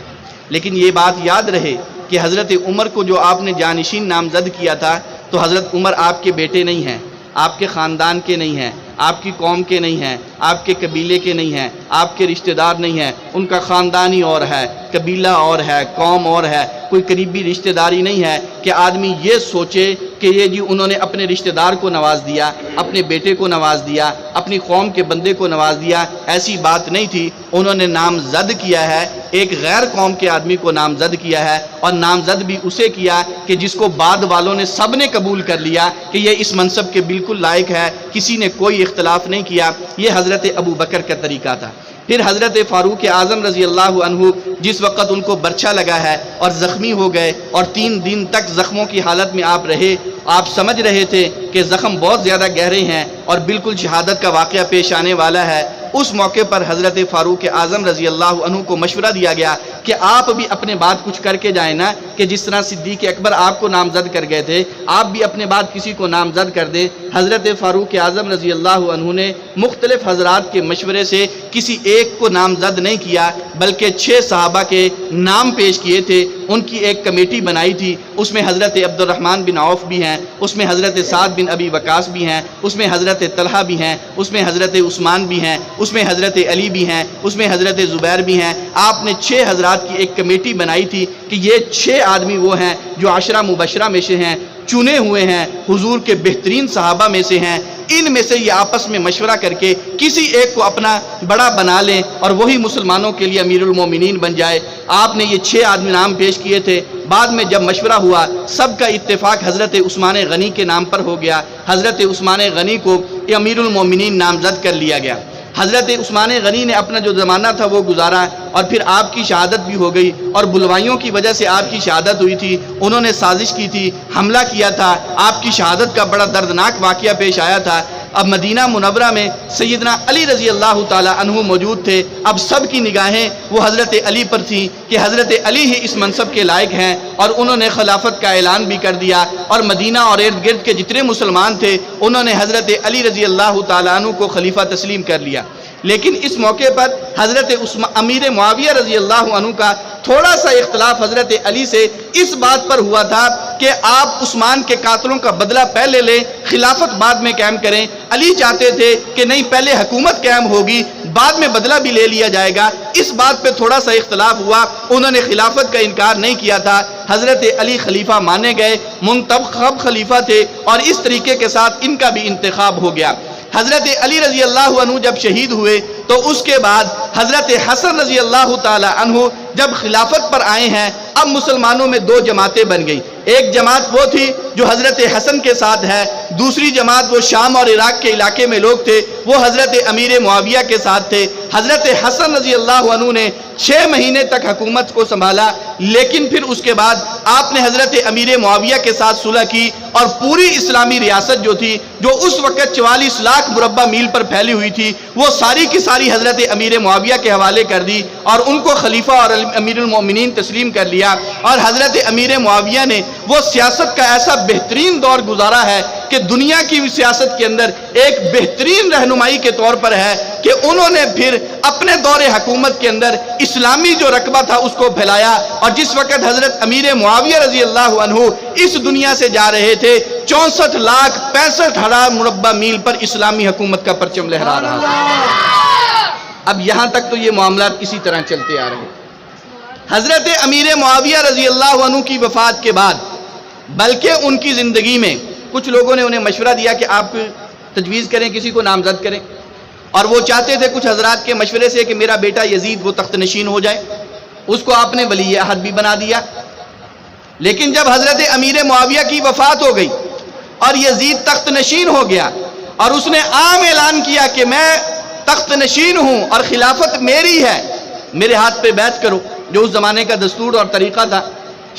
لیکن یہ بات یاد رہے کہ حضرت عمر کو جو آپ نے جانشین نامزد کیا تھا تو حضرت عمر آپ کے بیٹے نہیں ہیں، آپ کے خاندان کے نہیں ہیں، آپ کی قوم کے نہیں ہیں، آپ کے قبیلے کے نہیں ہیں، آپ کے رشتہ دار نہیں ہیں، ان کا خاندان ہی اور ہے، قبیلہ اور ہے، قوم اور ہے، کوئی قریبی رشتہ داری نہیں ہے کہ آدمی یہ سوچے کہ یہ جی انہوں نے اپنے رشتہ دار کو نواز دیا، اپنے بیٹے کو نواز دیا، اپنی قوم کے بندے کو نواز دیا۔ ایسی بات نہیں تھی، انہوں نے نامزد کیا ہے، ایک غیر قوم کے آدمی کو نامزد کیا ہے، اور نامزد بھی اسے کیا کہ جس کو بعد والوں نے سب نے قبول کر لیا کہ یہ اس منصب کے بالکل لائق ہے، کسی نے کوئی اختلاف نہیں کیا۔ یہ حضرت ابو بکر کا طریقہ تھا۔ پھر حضرت فاروق اعظم رضی اللہ عنہ جس وقت ان کو برچھا لگا ہے اور زخمی ہو گئے اور 3 دن تک زخموں کی حالت میں آپ رہے، آپ سمجھ رہے تھے کہ زخم بہت زیادہ گہرے ہیں اور بالکل شہادت کا واقعہ پیش آنے والا ہے، اس موقع پر حضرت فاروق اعظم رضی اللہ عنہ کو مشورہ دیا گیا کہ آپ بھی اپنے بعد کچھ کر کے جائیں نا، کہ جس طرح صدیق اکبر آپ کو نامزد کر گئے تھے، آپ بھی اپنے بعد کسی کو نامزد کر دیں۔ حضرت فاروق اعظم رضی اللہ عنہ نے مختلف حضرات کے مشورے سے کسی ایک کو نامزد نہیں کیا، بلکہ 6 صحابہ کے نام پیش کیے تھے، ان کی ایک کمیٹی بنائی تھی، اس میں حضرت عبد الرحمن بن عوف بھی ہیں، اس میں حضرت سعد بن ابی وقاص بھی ہیں، اس میں حضرت طلحہ بھی ہیں، اس میں حضرت عثمان بھی ہیں، اس میں حضرت علی بھی ہیں، اس میں حضرت زبیر بھی ہیں۔ آپ نے 6 حضرات کی ایک کمیٹی بنائی تھی کہ یہ 6 آدمی وہ ہیں جو 10 مبشرہ میں سے ہیں، چنے ہوئے ہیں، حضور کے بہترین صحابہ میں سے ہیں، ان میں سے یہ آپس میں مشورہ کر کے کسی ایک کو اپنا بڑا بنا لیں اور وہی مسلمانوں کے لیے امیر المومنین بن جائے۔ آپ نے یہ 6 آدمی نام پیش کیے تھے، بعد میں جب مشورہ ہوا سب کا اتفاق حضرت عثمان غنی کے نام پر ہو گیا، حضرت عثمان غنی کو امیر المومنین نامزد کر لیا گیا۔ حضرت عثمان غنی نے اپنا جو زمانہ تھا وہ گزارا اور پھر آپ کی شہادت بھی ہو گئی، اور بلوائیوں کی وجہ سے آپ کی شہادت ہوئی تھی، انہوں نے سازش کی تھی، حملہ کیا تھا، آپ کی شہادت کا بڑا دردناک واقعہ پیش آیا تھا۔ اب مدینہ منورہ میں سیدنا علی رضی اللہ تعالی عنہ موجود تھے، اب سب کی نگاہیں وہ حضرت علی پر تھیں کہ حضرت علی ہی اس منصب کے لائق ہیں، اور انہوں نے خلافت کا اعلان بھی کر دیا، اور مدینہ اور ارد گرد کے جتنے مسلمان تھے انہوں نے حضرت علی رضی اللہ تعالی عنہ کو خلیفہ تسلیم کر لیا۔ لیکن اس موقع پر حضرت امیر معاویہ رضی اللہ عنہ کا تھوڑا سا اختلاف حضرت علی سے اس بات پر ہوا تھا کہ آپ عثمان کے قاتلوں کا بدلہ پہلے لیں، خلافت بعد میں قائم کریں۔ علی چاہتے تھے کہ نہیں، پہلے حکومت قائم ہوگی، بعد میں بدلہ بھی لے لیا جائے گا۔ اس بات پہ تھوڑا سا اختلاف ہوا، انہوں نے خلافت کا انکار نہیں کیا تھا۔ حضرت علی خلیفہ مانے گئے، منتخب خلیفہ تھے، اور اس طریقے کے ساتھ ان کا بھی انتخاب ہو گیا۔ حضرت علی رضی اللہ عنہ جب شہید ہوئے تو اس کے بعد حضرت حسن رضی اللہ تعالی عنہ جب خلافت پر آئے ہیں، اب مسلمانوں میں دو جماعتیں بن گئی۔ ایک جماعت وہ تھی جو حضرت حسن کے ساتھ ہے، دوسری جماعت وہ شام اور عراق کے علاقے میں لوگ تھے، وہ حضرت امیر معاویہ کے ساتھ تھے۔ حضرت حسن رضی اللہ عنہ نے 6 مہینے تک حکومت کو سنبھالا، لیکن پھر اس کے بعد آپ نے حضرت امیر معاویہ کے ساتھ صلح کی، اور پوری اسلامی ریاست جو تھی، جو اس وقت 44 لاکھ مربع میل پر پھیلی ہوئی تھی، وہ ساری کی ساری حضرت امیر معاویہ کے حوالے کر دی، اور ان کو خلیفہ اور امیر المومنین تسلیم کر لیا۔ اور حضرت امیر معاویہ نے وہ سیاست کا ایسا بہترین دور گزارا ہے کہ دنیا کی سیاست کے اندر ایک بہترین رہنمائی کے طور پر ہے کہ انہوں نے پھر اپنے دور حکومت کے اندر اسلامی جو رقبہ تھا اس کو پھیلایا، اور جس وقت حضرت امیر معاویہ رضی اللہ عنہ اس دنیا سے جا رہے تھے، 64,65,000 مربع میل پر اسلامی حکومت کا پرچم لہرا رہا تھا۔ اب یہاں تک تو یہ معاملات اسی طرح چلتے آ رہے ہیں۔ حضرت امیر معاویہ رضی اللہ عنہ کی وفات کے بعد، بلکہ ان کی زندگی میں کچھ لوگوں نے انہیں مشورہ دیا کہ آپ تجویز کریں، کسی کو نامزد کریں، اور وہ چاہتے تھے کچھ حضرات کے مشورے سے کہ میرا بیٹا یزید وہ تخت نشین ہو جائے۔ اس کو آپ نے ولی عہد بھی بنا دیا۔ لیکن جب حضرت امیر معاویہ کی وفات ہو گئی اور یزید تخت نشین ہو گیا، اور اس نے عام اعلان کیا کہ میں تخت نشین ہوں اور خلافت میری ہے، میرے ہاتھ پہ بیعت کرو، جو اس زمانے کا دستور اور طریقہ تھا۔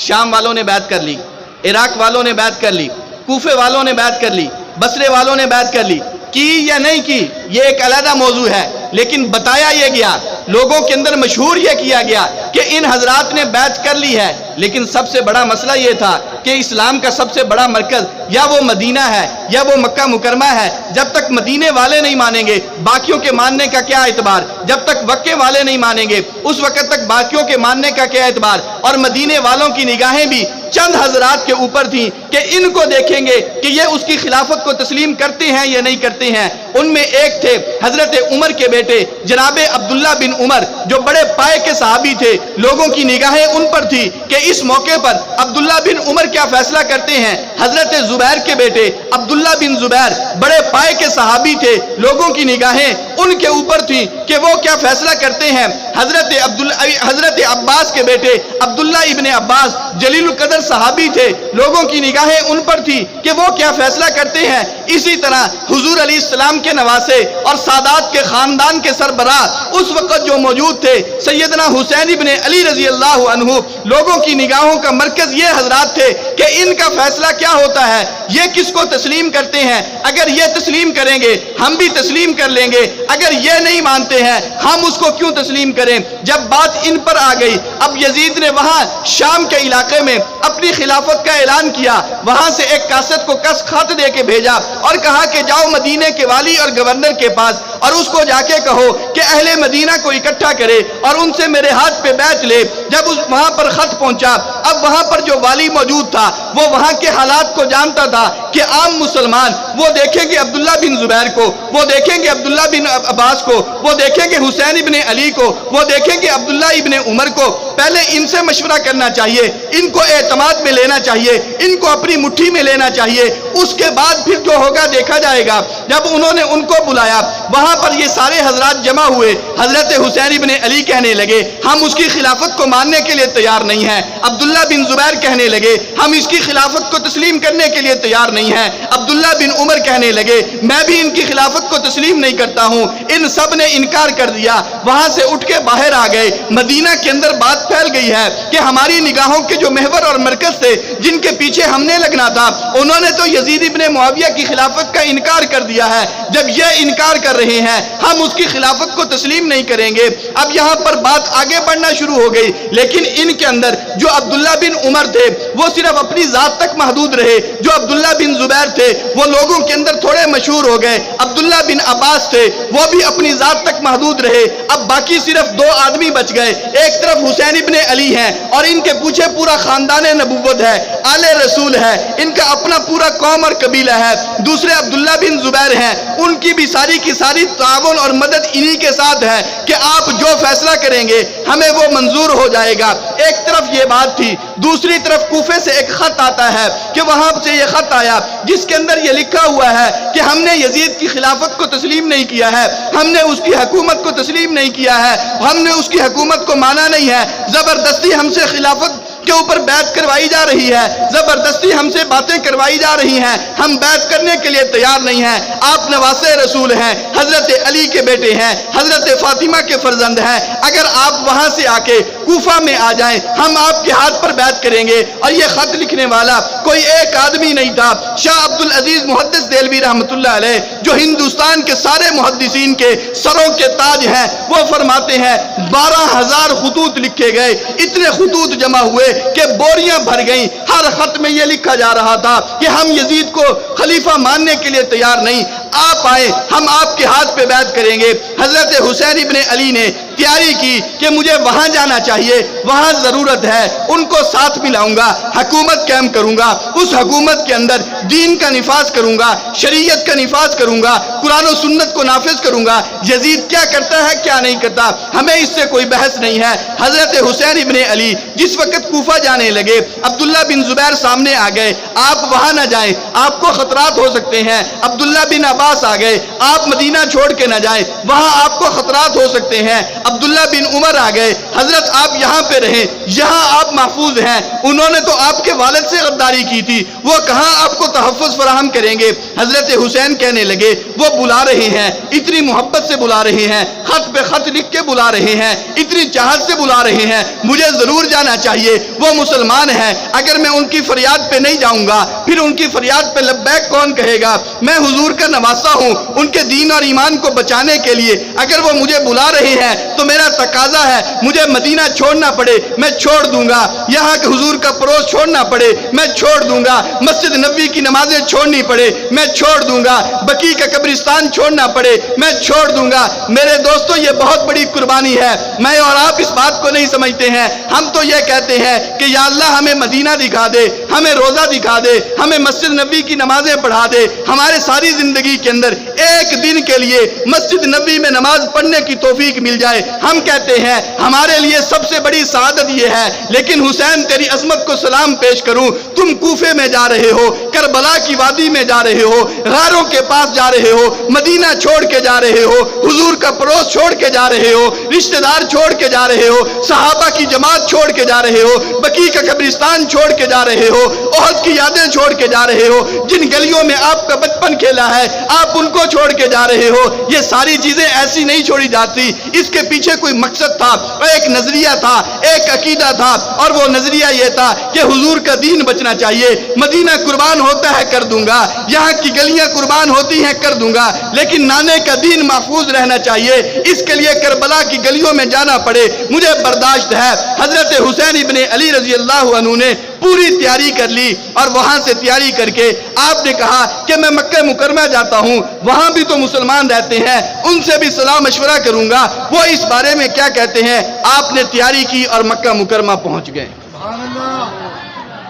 شام والوں نے بیعت کر لی، عراق والوں نے بیعت کر لی، کوفے والوں نے بیعت کر لی، بصرے والوں نے بیعت کر لی۔ کی یا نہیں کی یہ ایک علیحدہ موضوع ہے، لیکن بتایا یہ گیا، لوگوں کے اندر مشہور یہ کیا گیا کہ ان حضرات نے بیعت کر لی ہے۔ لیکن سب سے بڑا مسئلہ یہ تھا کہ اسلام کا سب سے بڑا مرکز یا وہ مدینہ ہے یا وہ مکہ مکرمہ ہے۔ جب تک مدینے والے نہیں مانیں گے، باقیوں کے ماننے کا کیا اعتبار؟ جب تک مکے والے نہیں مانیں گے، اس وقت تک باقیوں کے ماننے کا کیا اعتبار؟ اور مدینے والوں کی نگاہیں بھی چند حضرات کے اوپر تھیں کہ ان کو دیکھیں گے کہ یہ اس کی خلافت کو تسلیم کرتے ہیں یا نہیں کرتے ہیں۔ ان میں ایک تھے حضرت عمر کے بیٹے جناب عبداللہ بن عمر، جو بڑے پائے کے صحابی تھے۔ لوگوں کی نگاہیں ان پر تھی کہ اس موقع پر عبداللہ بن عمر کیا فیصلہ کرتے ہیں۔ حضرت زبیر کے بیٹے عبداللہ بن زبیر بڑے پائے کے صحابی تھے، لوگوں کی نگاہیں ان کے اوپر تھی کہ وہ کیا فیصلہ کرتے ہیں۔ حضرت عباس کے بیٹے عبداللہ ابن عباس جلیل القدر صحابی تھے، لوگوں کی نگاہیں ان پر تھی کہ وہ کیا فیصلہ کرتے ہیں۔ اسی طرح حضور علیہ السلام کے نواسے اور سادات کے خاندان کے سربراہ اس وقت جو موجود تھے، سیدنا حسین ابن علی رضی اللہ عنہ، لوگوں کی نگاہوں کا مرکز یہ حضرات تھے کہ ان کا فیصلہ کیا ہوتا ہے، یہ کس کو تسلیم کرتے ہیں۔ اگر یہ تسلیم کریں گے ہم بھی تسلیم کر لیں گے، اگر یہ نہیں مانتے ہیں ہم اس کو کیوں تسلیم کریں۔ جب بات ان پر آ گئی، اب یزید نے وہاں شام کے علاقے میں اپنی خلافت کا اعلان کیا، وہاں سے ایک کاسد کو کس خط دے کے بھیجا اور کہا کہ جاؤ مدینے کے والی اور گورنر کے پاس اور اس کو جا کے کہو کہ اہل مدینہ کو اکٹھا کرے اور ان سے میرے ہاتھ پہ بیعت لے۔ جب وہاں پر خط پہنچا، اب وہاں پر جو والی موجود تھا وہ وہاں کے حالات کو جانتا تھا کہ عام مسلمان وہ دیکھیں گے عبداللہ بن زبیر کو، وہ دیکھیں گے عبداللہ بن عباس کو، وہ دیکھیں گے حسین ابن علی کو، وہ دیکھیں گے عبداللہ ابن عمر کو، پہلے ان سے مشورہ کرنا چاہیے، ان کو اعتماد میں لینا چاہیے، ان کو اپنی مٹھی میں لینا چاہیے، اس کے بعد پھر جو ہوگا دیکھا جائے گا۔ جب انہوں نے ان کو بلایا، وہاں پر یہ سارے حضرات جمع ہوئے، حضرت حسین ابن علی کہنے لگے ہم اس کی خلافت کو ماننے کے لیے تیار نہیں ہیں۔ عبداللہ بن زبیر کہنے لگے ہم اس کی خلافت کو تسلیم کرنے کے لیے تیار نہیں ہیں۔ عبداللہ بن عمر کہنے لگے میں بھی ان کی خلافت کو تسلیم نہیں کرتا ہوں۔ ان سب نے انکار کر دیا، وہاں سے اٹھ کے باہر آ گئے۔ مدینہ کے اندر بات پھیل گئی ہے کہ ہماری نگاہوں کے جو محور اور مرکز تھے، جن کے پیچھے ہم نے لگنا تھا، انہوں نے تو یزید ابن معاویہ کی خلافت کا انکار کر دیا ہے۔ جب یہ انکار کر رہے ہیں، ہم اس کی خلافت کو تسلیم نہیں کریں گے۔ اب یہاں پر بات آگے بڑھنا شروع ہو گئی، لیکن ان کے اندر جو عبداللہ بن عمر تھے وہ صرف اپنی ذات تک محدود رہے، جو عبداللہ بن زبیر تھے وہ لوگوں کے اندر تھوڑے مشہور ہو گئے، عبداللہ بن عباس تھے وہ بھی اپنی ذات تک محدود رہے۔ اب باقی صرف دو آدمی بچ گئے، ایک طرف حسین ابن علی ہیں اور ان کے پیچھے پورا خاندان نبوت ہے، آل رسول ہے، ان کا اپنا پورا قوم اور قبیلہ ہے۔ دوسرے عبداللہ بن زبیر ہیں، ان کی بھی ساری کی ساری تعاون اور مدد انہی کے ساتھ ہے کہ آپ جو فیصلہ کریں گے ہمیں وہ منظور ہو جائے گا۔ ایک طرف یہ بات تھی، دوسری طرف کوفے سے ایک خط آتا ہے کہ وہاں سے یہ خط آیا جس کے اندر یہ لکھا ہوا ہے کہ ہم نے یزید کی خلافت کو تسلیم نہیں کیا ہے، ہم نے اس کی حکومت کو تسلیم نہیں کیا ہے، ہم نے اس کی حکومت کو مانا نہیں ہے، زبردستی ہم سے خلافت کے اوپر بیعت کروائی جا رہی ہے، زبردستی ہم سے باتیں کروائی جا رہی ہیں، ہم بیعت کرنے کے لیے تیار نہیں ہیں۔ آپ نواسے رسول ہیں، حضرت علی کے بیٹے ہیں، حضرت فاطمہ کے فرزند ہیں، اگر آپ وہاں سے آ کے کوفہ میں آ جائیں ہم آپ کے ہاتھ پر بیعت کریں گے۔ اور یہ خط لکھنے والا کوئی ایک آدمی نہیں تھا، شاہ عبدالعزیز محدث دہلوی رحمۃ اللہ علیہ جو ہندوستان کے سارے محدثین کے سروں کے تاج ہیں، وہ فرماتے ہیں 12,000 خطوط لکھے گئے، اتنے خطوط جمع ہوئے کہ بوریاں بھر گئیں۔ ہر خط میں یہ لکھا جا رہا تھا کہ ہم یزید کو خلیفہ ماننے کے لیے تیار نہیں، آپ آئیں ہم آپ کے ہاتھ پہ بیعت کریں گے۔ حضرت حسین ابن علی نے تیاری کی کہ مجھے وہاں جانا چاہیے، وہاں ضرورت ہے، ان کو ساتھ ملاؤں گا، حکومت قائم کروں گا، اس حکومت کے اندر دین کا نفاذ کروں گا، شریعت کا نفاذ کروں گا، قرآن و سنت کو نافذ کروں گا۔ یزید کیا کرتا ہے کیا نہیں کرتا ہمیں اس سے کوئی بحث نہیں ہے۔ حضرت حسین ابن علی جس وقت کوفہ جانے لگے، عبداللہ بن زبیر سامنے آ گئے، آپ وہاں نہ جائیں، آپ کو خطرات ہو سکتے ہیں۔ عبداللہ بن عباس آ گئے، آپ مدینہ چھوڑ کے نہ جائیں، وہاں آپ کو خطرات ہو سکتے ہیں۔ عبداللہ بن عمر آ گئے، حضرت آپ یہاں پہ رہیں، یہاں آپ محفوظ ہیں، انہوں نے تو آپ کے والد سے غداری کی تھی، وہ کہاں آپ کو تحفظ فراہم کریں گے۔ حضرت حسین کہنے لگے وہ بلا رہے ہیں، اتنی محبت سے بلا رہے ہیں، خط پہ خط لکھ کے بلا رہے ہیں، اتنی چاہت سے بلا رہے ہیں، مجھے ضرور جانا چاہیے، وہ مسلمان ہیں، اگر میں ان کی فریاد پہ نہیں جاؤں گا پھر ان کی فریاد پہ لبیک کون کہے گا۔ میں حضور کا نواسہ ہوں، ان کے دین اور ایمان کو بچانے کے لیے اگر وہ مجھے بلا رہے ہیں تو میرا تقاضا ہے مجھے مدینہ چھوڑنا پڑے میں چھوڑ دوں گا، یہاں کے حضور کا پڑوس چھوڑنا پڑے میں چھوڑ دوں گا، مسجد نبوی کی نمازیں چھوڑنی پڑے میں چھوڑ دوں گا، بقیع کا قبرستان چھوڑنا پڑے میں چھوڑ دوں گا۔ میرے دوستو یہ بہت بڑی قربانی ہے، میں اور آپ اس بات کو نہیں سمجھتے ہیں۔ ہم تو یہ کہتے ہیں کہ یا اللہ ہمیں مدینہ دکھا دے، ہمیں روزہ دکھا دے، ہمیں مسجد نبوی کی نمازیں پڑھا دے، ہمارے ساری زندگی کے اندر ایک دن کے لیے مسجد نبوی میں نماز پڑھنے کی توفیق مل جائے، ہم کہتے ہیں ہمارے لیے سب سے بڑی سعادت یہ ہے۔ لیکن حسین تیری عظمت کو سلام پیش کروں، تم کوفے میں جا رہے ہو، کربلا کی وادی میں جا رہے ہو، غاروں کے پاس جا رہے ہو، مدینہ چھوڑ کے جا رہے ہو، حضور کا پڑوس چھوڑ کے جا رہے ہو، رشتہ دار چھوڑ کے جا رہے ہو، صحابہ کی جماعت چھوڑ کے جا رہے ہو، بقیع کا قبرستان چھوڑ کے جا رہے ہو، احد کی یادیں چھوڑ کے جا رہے ہو، جن گلیوں میں آپ کا بچپن کھیلا ہے آپ ان کو چھوڑ کے جا رہے ہو۔ یہ ساری چیزیں ایسی نہیں چھوڑی جاتی، اس کے پیچھے کوئی مقصد تھا، ایک نظریہ تھا، ایک عقیدہ تھا، اور وہ نظریہ یہ تھا کہ حضور کا دین بچنا چاہیے۔ مدینہ قربان ہوتا ہے کر دوں گا، یہاں کی گلیاں قربان ہوتی ہیں کر دوں گا، لیکن نانے کا دین محفوظ رہنا چاہیے، اس کے لیے کربلا کی گلیوں میں جانا پڑے مجھے برداشت ہے۔ حضرت حسین ابن علی رضی اللہ عنہ نے پوری تیاری کر لی اور وہاں سے تیاری کر کے آپ نے کہا کہ میں مکہ مکرمہ جاتا ہوں، وہاں بھی تو مسلمان رہتے ہیں، ان سے بھی صلاح مشورہ کروں گا، وہ اس بارے میں کیا کہتے ہیں۔ آپ نے تیاری کی اور مکہ مکرمہ پہنچ گئے۔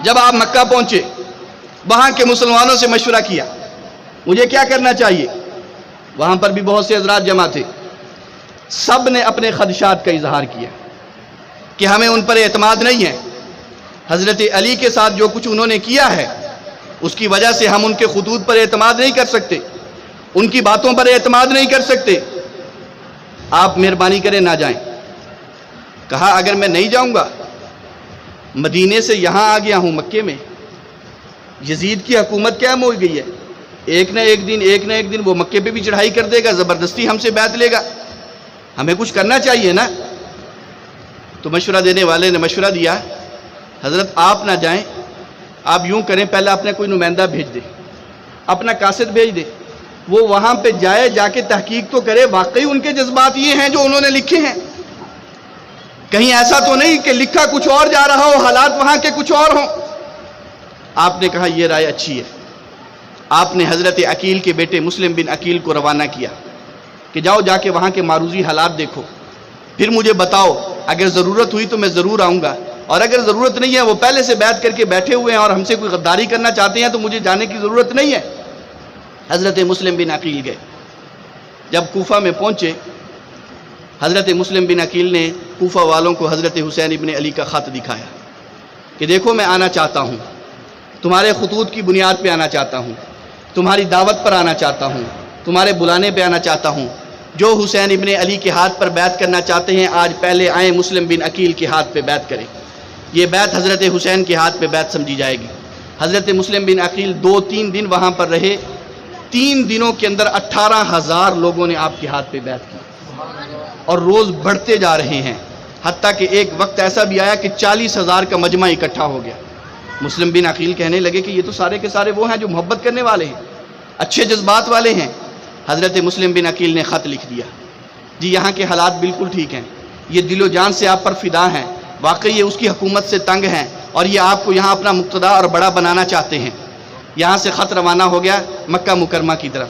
جب آپ مکہ پہنچے وہاں کے مسلمانوں سے مشورہ کیا مجھے کیا کرنا چاہیے، وہاں پر بھی بہت سے حضرات جمع تھے، سب نے اپنے خدشات کا اظہار کیا۔ کہ ہمیں ان پر اعتماد نہیں ہے۔ حضرت علی کے ساتھ جو کچھ انہوں نے کیا ہے اس کی وجہ سے ہم ان کے خطوط پر اعتماد نہیں کر سکتے، ان کی باتوں پر اعتماد نہیں کر سکتے۔ آپ مہربانی کریں نہ جائیں۔ کہا اگر میں نہیں جاؤں گا، مدینے سے یہاں آ گیا ہوں مکے میں، یزید کی حکومت قائم ہو گئی ہے، ایک نہ ایک دن وہ مکے پہ بھی چڑھائی کر دے گا، زبردستی ہم سے بیعت لے گا، ہمیں کچھ کرنا چاہیے نا۔ تو مشورہ دینے والے نے مشورہ دیا، حضرت آپ نہ جائیں، آپ یوں کریں پہلے اپنے کوئی نمائندہ بھیج دیں، اپنا قاصد بھیج دیں، وہ وہاں پہ جائے، جا کے تحقیق تو کرے واقعی ان کے جذبات یہ ہیں جو انہوں نے لکھے ہیں، کہیں ایسا تو نہیں کہ لکھا کچھ اور جا رہا ہو، حالات وہاں کے کچھ اور ہوں۔ آپ نے کہا یہ رائے اچھی ہے۔ آپ نے حضرت عقیل کے بیٹے مسلم بن عقیل کو روانہ کیا کہ جاؤ جا کے وہاں کے معروضی حالات دیکھو، پھر مجھے بتاؤ، اگر ضرورت ہوئی تو میں ضرور آؤں گا، اور اگر ضرورت نہیں ہے، وہ پہلے سے بیعت کر کے بیٹھے ہوئے ہیں اور ہم سے کوئی غداری کرنا چاہتے ہیں تو مجھے جانے کی ضرورت نہیں ہے۔ حضرت مسلم بن عقیل گئے، جب کوفہ میں پہنچے، حضرت مسلم بن عقیل نے کوفہ والوں کو حضرت حسین ابن علی کا خط دکھایا کہ دیکھو میں آنا چاہتا ہوں، تمہارے خطوط کی بنیاد پہ آنا چاہتا ہوں، تمہاری دعوت پر آنا چاہتا ہوں، تمہارے بلانے پہ آنا چاہتا ہوں، جو حسین ابن علی کے ہاتھ پر بیعت کرنا چاہتے ہیں آج پہلے آئیں مسلم بن عقیل کے ہاتھ پہ بیعت کریں۔ یہ بیعت حضرت حسین کے ہاتھ پہ بیعت سمجھی جائے گی۔ حضرت مسلم بن عقیل 2-3 دن وہاں پر رہے، 3 دنوں کے اندر 18,000 لوگوں نے آپ کے ہاتھ پہ بیعت کی، اور روز بڑھتے جا رہے ہیں، حتیٰ کہ ایک وقت ایسا بھی آیا کہ 40,000 کا مجمع اکٹھا ہو گیا۔ مسلم بن عقیل کہنے لگے کہ یہ تو سارے کے سارے وہ ہیں جو محبت کرنے والے ہیں، اچھے جذبات والے ہیں۔ حضرت مسلم بن عقیل نے خط لکھ دیا، جی یہاں کے حالات بالکل ٹھیک ہیں، یہ دل و جان سے آپ پر فدا ہیں، واقعی یہ اس کی حکومت سے تنگ ہیں اور یہ آپ کو یہاں اپنا مقتدا اور بڑا بنانا چاہتے ہیں۔ یہاں سے خط روانہ ہو گیا مکہ مکرمہ کی طرف۔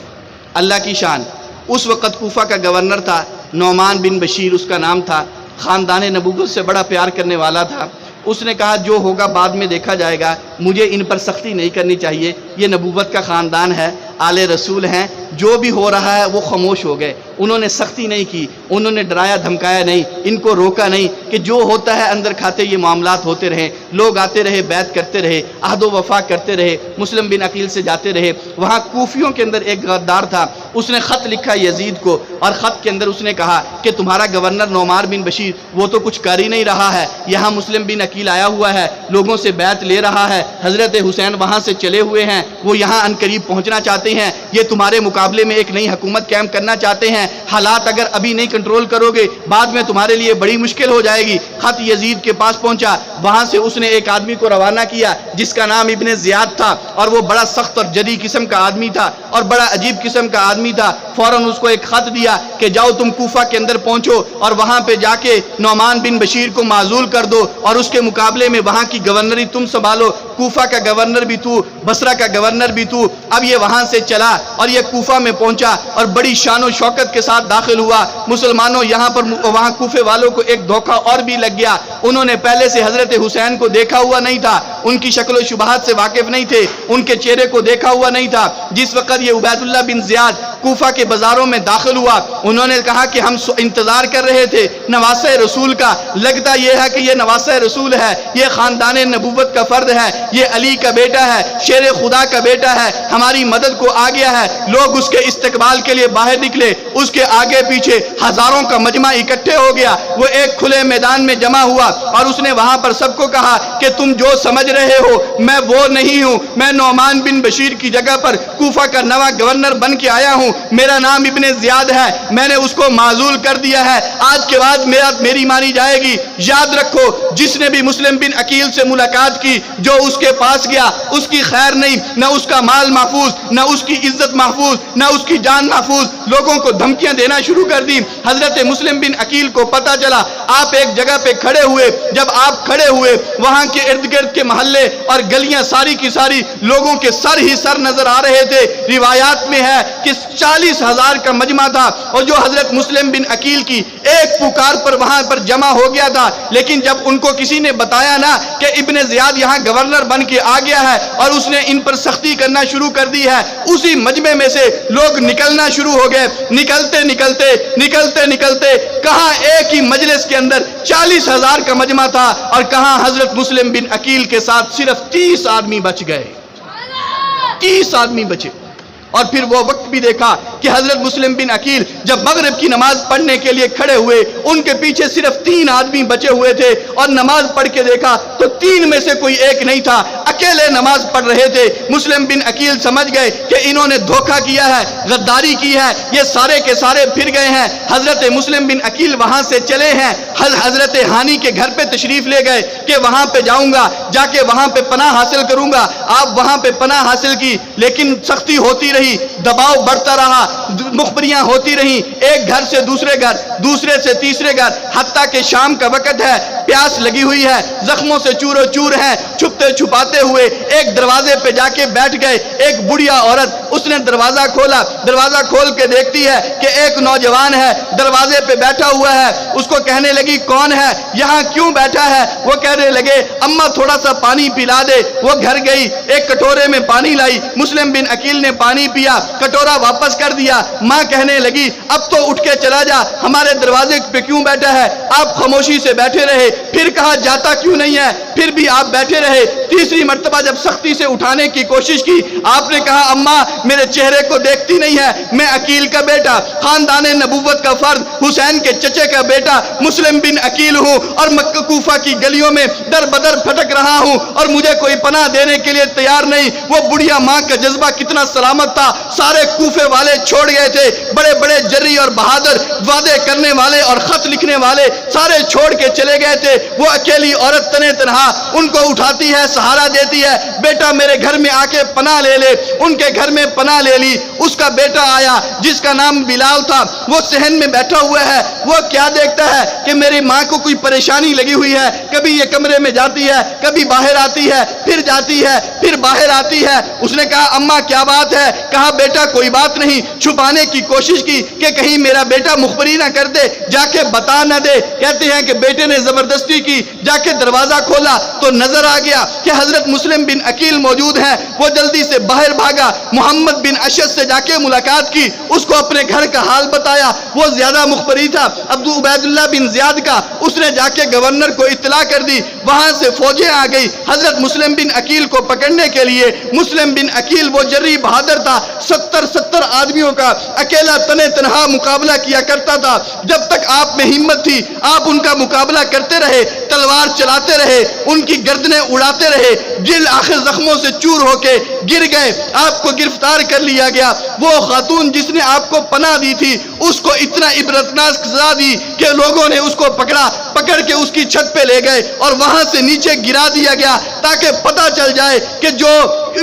اللہ کی شان، اس وقت کوفہ کا گورنر تھا نعمان بن بشیر، اس کا نام تھا، خاندان نبوت سے بڑا پیار کرنے والا تھا۔ اس نے کہا جو ہوگا بعد میں دیکھا جائے گا، مجھے ان پر سختی نہیں کرنی چاہیے، یہ نبوت کا خاندان ہے، آل رسول ہیں، جو بھی ہو رہا ہے وہ خاموش ہو گئے، انہوں نے سختی نہیں کی، انہوں نے ڈرایا دھمکایا نہیں، ان کو روکا نہیں کہ جو ہوتا ہے اندر کھاتے یہ معاملات ہوتے رہے، لوگ آتے رہے، بیعت کرتے رہے، عہد و وفا کرتے رہے، مسلم بن عقیل سے جاتے رہے۔ وہاں کوفیوں کے اندر ایک غدار تھا، اس نے خط لکھا یزید کو، اور خط کے اندر اس نے کہا کہ تمہارا گورنر نعمان بن بشیر وہ تو کچھ کر ہی نہیں رہا ہے، یہاں مسلم بن عقیل آیا ہوا ہے، لوگوں سے بیعت لے رہا ہے، حضرت حسین وہاں سے چلے ہوئے ہیں، وہ یہاں عنقریب پہنچنا چاہتے ہیں، یہ تمہارے مقابلے میں ایک نئی حکومت قائم کرنا چاہتے ہیں، حالات اگر ابھی نہیں کنٹرول کرو گے بعد میں تمہارے لیے بڑی مشکل ہو جائے گی۔ خط یزید کے پاس پہنچا، وہاں سے اس نے ایک آدمی کو روانہ کیا جس کا نام ابن زیاد تھا، اور وہ بڑا سخت اور جری قسم کا آدمی تھا اور بڑا عجیب قسم کا آدمی تھا۔ فوراً اس کو ایک خط دیا کہ جاؤ تم کوفہ کے اندر پہنچو اور وہاں پہ جا کے نعمان بن بشیر کو معزول کر دو، اور اس کے مقابلے میں وہاں کی گورنری تم سنبھالو، کوفہ کا گورنر بھی تو، بصرہ کا گورنر بھی تو۔ اب یہ وہاں سے چلا اور یہ کوفہ میں پہنچا اور بڑی شان و شوکت کے ساتھ داخل ہوا۔ مسلمانوں یہاں پر وہاں کوفے والوں کو ایک دھوکہ اور بھی لگ گیا، انہوں نے پہلے سے حضرت حسین کو دیکھا ہوا نہیں تھا، ان کی شکل و شبہات سے واقف نہیں تھے، ان کے چہرے کو دیکھا ہوا نہیں تھا۔ جس وقت یہ عبید اللہ بن زیاد کوفہ کے بازاروں میں داخل ہوا، انہوں نے کہا کہ ہم انتظار کر رہے تھے نواسہ رسول کا، لگتا یہ ہے کہ یہ نواسہ رسول ہے، یہ خاندان نبوت کا فرد ہے، یہ علی کا بیٹا ہے، شیر خدا کا بیٹا ہے، ہماری مدد کو آ گیا ہے۔ لوگ اس کے استقبال کے لیے باہر نکلے، اس کے آگے پیچھے ہزاروں کا مجمع اکٹھے ہو گیا، وہ ایک کھلے میدان میں جمع ہوا اور اس نے وہاں پر سب کو کہا کہ تم جو سمجھ رہے ہو میں وہ نہیں ہوں، میں نعمان بن بشیر کی جگہ پر کوفہ کا نواں گورنر بن کے آیا ہوں، میرا نام ابن زیاد ہے، میں نے اس کو معزول کر دیا ہے، آج کے بعد میری مانی جائے گی۔ یاد رکھو جس نے بھی مسلم بن عقیل سے ملاقات کی، جو اس کے پاس گیا، اس کی خیر نہیں، نہ اس کا مال محفوظ، نہ اس کی عزت محفوظ، نہ اس کی جان محفوظ، لوگوں کو دھمکیاں دینا شروع کر دی۔ حضرت مسلم بن عقیل کو پتا چلا، آپ ایک جگہ پہ کھڑے ہوئے، جب آپ کھڑے ہوئے وہاں کے ارد گرد کے محلے اور گلیاں ساری کی ساری لوگوں کے سر ہی سر نظر آ رہے تھے۔ روایات میں ہے کہ 40,000 کا مجمع تھا، اور جو حضرت مسلم بن عقیل کی ایک پکار پر وہاں پر جمع ہو گیا تھا۔ لیکن جب ان کو کسی نے بتایا نا کہ ابن زیاد یہاں گورنر بن کے آ گیا ہے اور اس نے ان پر سختی کرنا شروع کر دی ہے، اسی مجمع میں سے لوگ نکلنا شروع ہو گئے۔ نکلتے نکلتے نکلتے نکلتے کہاں ایک ہی مجلس کے اندر 40,000 کا مجمع تھا، اور کہاں حضرت مسلم بن عقیل کے ساتھ صرف 30 آدمی بچ گئے، 30 آدمی بچے۔ اور پھر وہ وقت بھی دیکھا کہ حضرت مسلم بن عقیل جب مغرب کی نماز پڑھنے کے لیے کھڑے ہوئے، ان کے پیچھے صرف 3 آدمی بچے ہوئے تھے، اور نماز پڑھ کے دیکھا تو 3 میں سے کوئی ایک نہیں تھا، اکیلے نماز پڑھ رہے تھے۔ مسلم بن عقیل سمجھ گئے کہ انہوں نے دھوکہ کیا ہے، غداری کی ہے، یہ سارے کے سارے پھر گئے ہیں۔ حضرت مسلم بن عقیل وہاں سے چلے ہیں، حضرت ہانی کے گھر پہ تشریف لے گئے کہ وہاں پہ جاؤں گا، جا کے وہاں پہ پناہ حاصل کروں گا۔ آپ وہاں پہ پناہ حاصل کی، لیکن سختی ہوتی رہی، دباؤ بڑھتا رہا، مخبریاں ہوتی رہیں، ایک گھر سے دوسرے گھر، دوسرے سے تیسرے گھر، حتیٰ کہ شام کا وقت ہے، پیاس لگی ہوئی ہے، زخموں سے چور و چور ہیں، چھپتے چھپاتے ہوئے ایک دروازے پہ جا کے بیٹھ گئے۔ ایک بڑھیا عورت، اس نے دروازہ کھولا، دروازہ کھول کے دیکھتی ہے کہ ایک نوجوان ہے دروازے پہ بیٹھا ہوا ہے۔ اس کو کہنے لگی کون ہے، یہاں کیوں بیٹھا ہے؟ وہ کہنے لگے اماں تھوڑا سا پانی پلا دے۔ وہ گھر گئی، ایک کٹورے میں پانی لائی، مسلم بن عقیل نے پانی پیا، کٹورا واپس کر دیا۔ ماں کہنے لگی اب تو اٹھ کے چلا جا، ہمارے دروازے پہ کیوں بیٹھا ہے؟ آپ خاموشی سے بیٹھے رہے، پھر کہا جاتا کیوں نہیں ہے، پھر بھی آپ بیٹھے رہے۔ تیسری مرتبہ جب سختی سے اٹھانے کی کوشش کی، آپ نے کہا اماں میرے چہرے کو دیکھتی نہیں ہے، میں عقیل کا بیٹا، خاندان نبوت کا فرد، حسین کے چچے کا بیٹا مسلم بن عقیل ہوں، اور مکہ کوفہ کی گلیوں میں در بدر بھٹک رہا ہوں، اور مجھے کوئی پناہ دینے کے لیے تیار نہیں۔ وہ بڑھیا ماں کا جذبہ کتنا سلامت تھا، سارے کوفے والے چھوڑ گئے تھے، بڑے بڑے جری اور بہادر وعدے کرنے والے اور خط لکھنے والے سارے چھوڑ کے چلے گئے تھے۔ وہ اکیلی عورت تنے تنہا ان کو اٹھاتی ہے، سہارا دیتی ہے، بیٹا میرے گھر میں آ کے پناہ لے لے۔ ان کے گھر میں پناہ لے لی۔ اس کا بیٹا آیا جس کا نام بلال تھا، وہ صحن میں بیٹھا ہوا ہے۔ وہ کیا دیکھتا ہے کہ میری ماں کو کوئی پریشانی لگی ہوئی ہے، کبھی یہ کمرے میں جاتی ہے، کبھی باہر آتی ہے، پھر جاتی ہے، پھر باہر آتی ہے۔ اس نے کہا اماں کیا بات ہے؟ کہا بیٹا کوئی بات نہیں۔ چھپانے کی کوشش کی کہ کہیں میرا بیٹا مخبری نہ کر دے، جا کے بتا نہ دے۔ کہتے ہیں کہ بیٹے نے زبردستی کی، جا کے دروازہ کھولا تو نظر آ گیا کہ حضرت مسلم بن عقیل موجود ہیں۔ وہ جلدی سے باہر بھاگا، محمد بن اشد سے جا کے ملاقات کی، اس کو اپنے گھر کا حال بتایا۔ وہ زیادہ مخبری تھا عبید اللہ بن زیاد کا، اس نے جا کے گورنر کو اطلاع کر دی۔ وہاں سے فوجیں آ گئی حضرت مسلم بن عقیل کو پکڑنے کے لیے۔ مسلم بن عقیل وہ جری بہادر تھا، 70 آدمیوں کا اکیلا تنے تنہا مقابلہ کیا کرتا تھا۔ جب تک آپ میں ہمت تھی آپ ان کا مقابلہ کرتے رہے، تلوار چلاتے رہے، ان کی گردنیں اڑاتے رہے، دل آخر زخموں سے چور ہو کے گر گئے۔ آپ کو گرفتار کر لیا گیا۔ وہ خاتون جس نے آپ کو پناہ دی تھی اس کو اتنا عبرتناک سزا دی کہ لوگوں نے اس کو پکڑ کے اس کی چھت پہ لے گئے اور وہاں سے نیچے گرا دیا گیا، تاکہ پتہ چل جائے کہ جو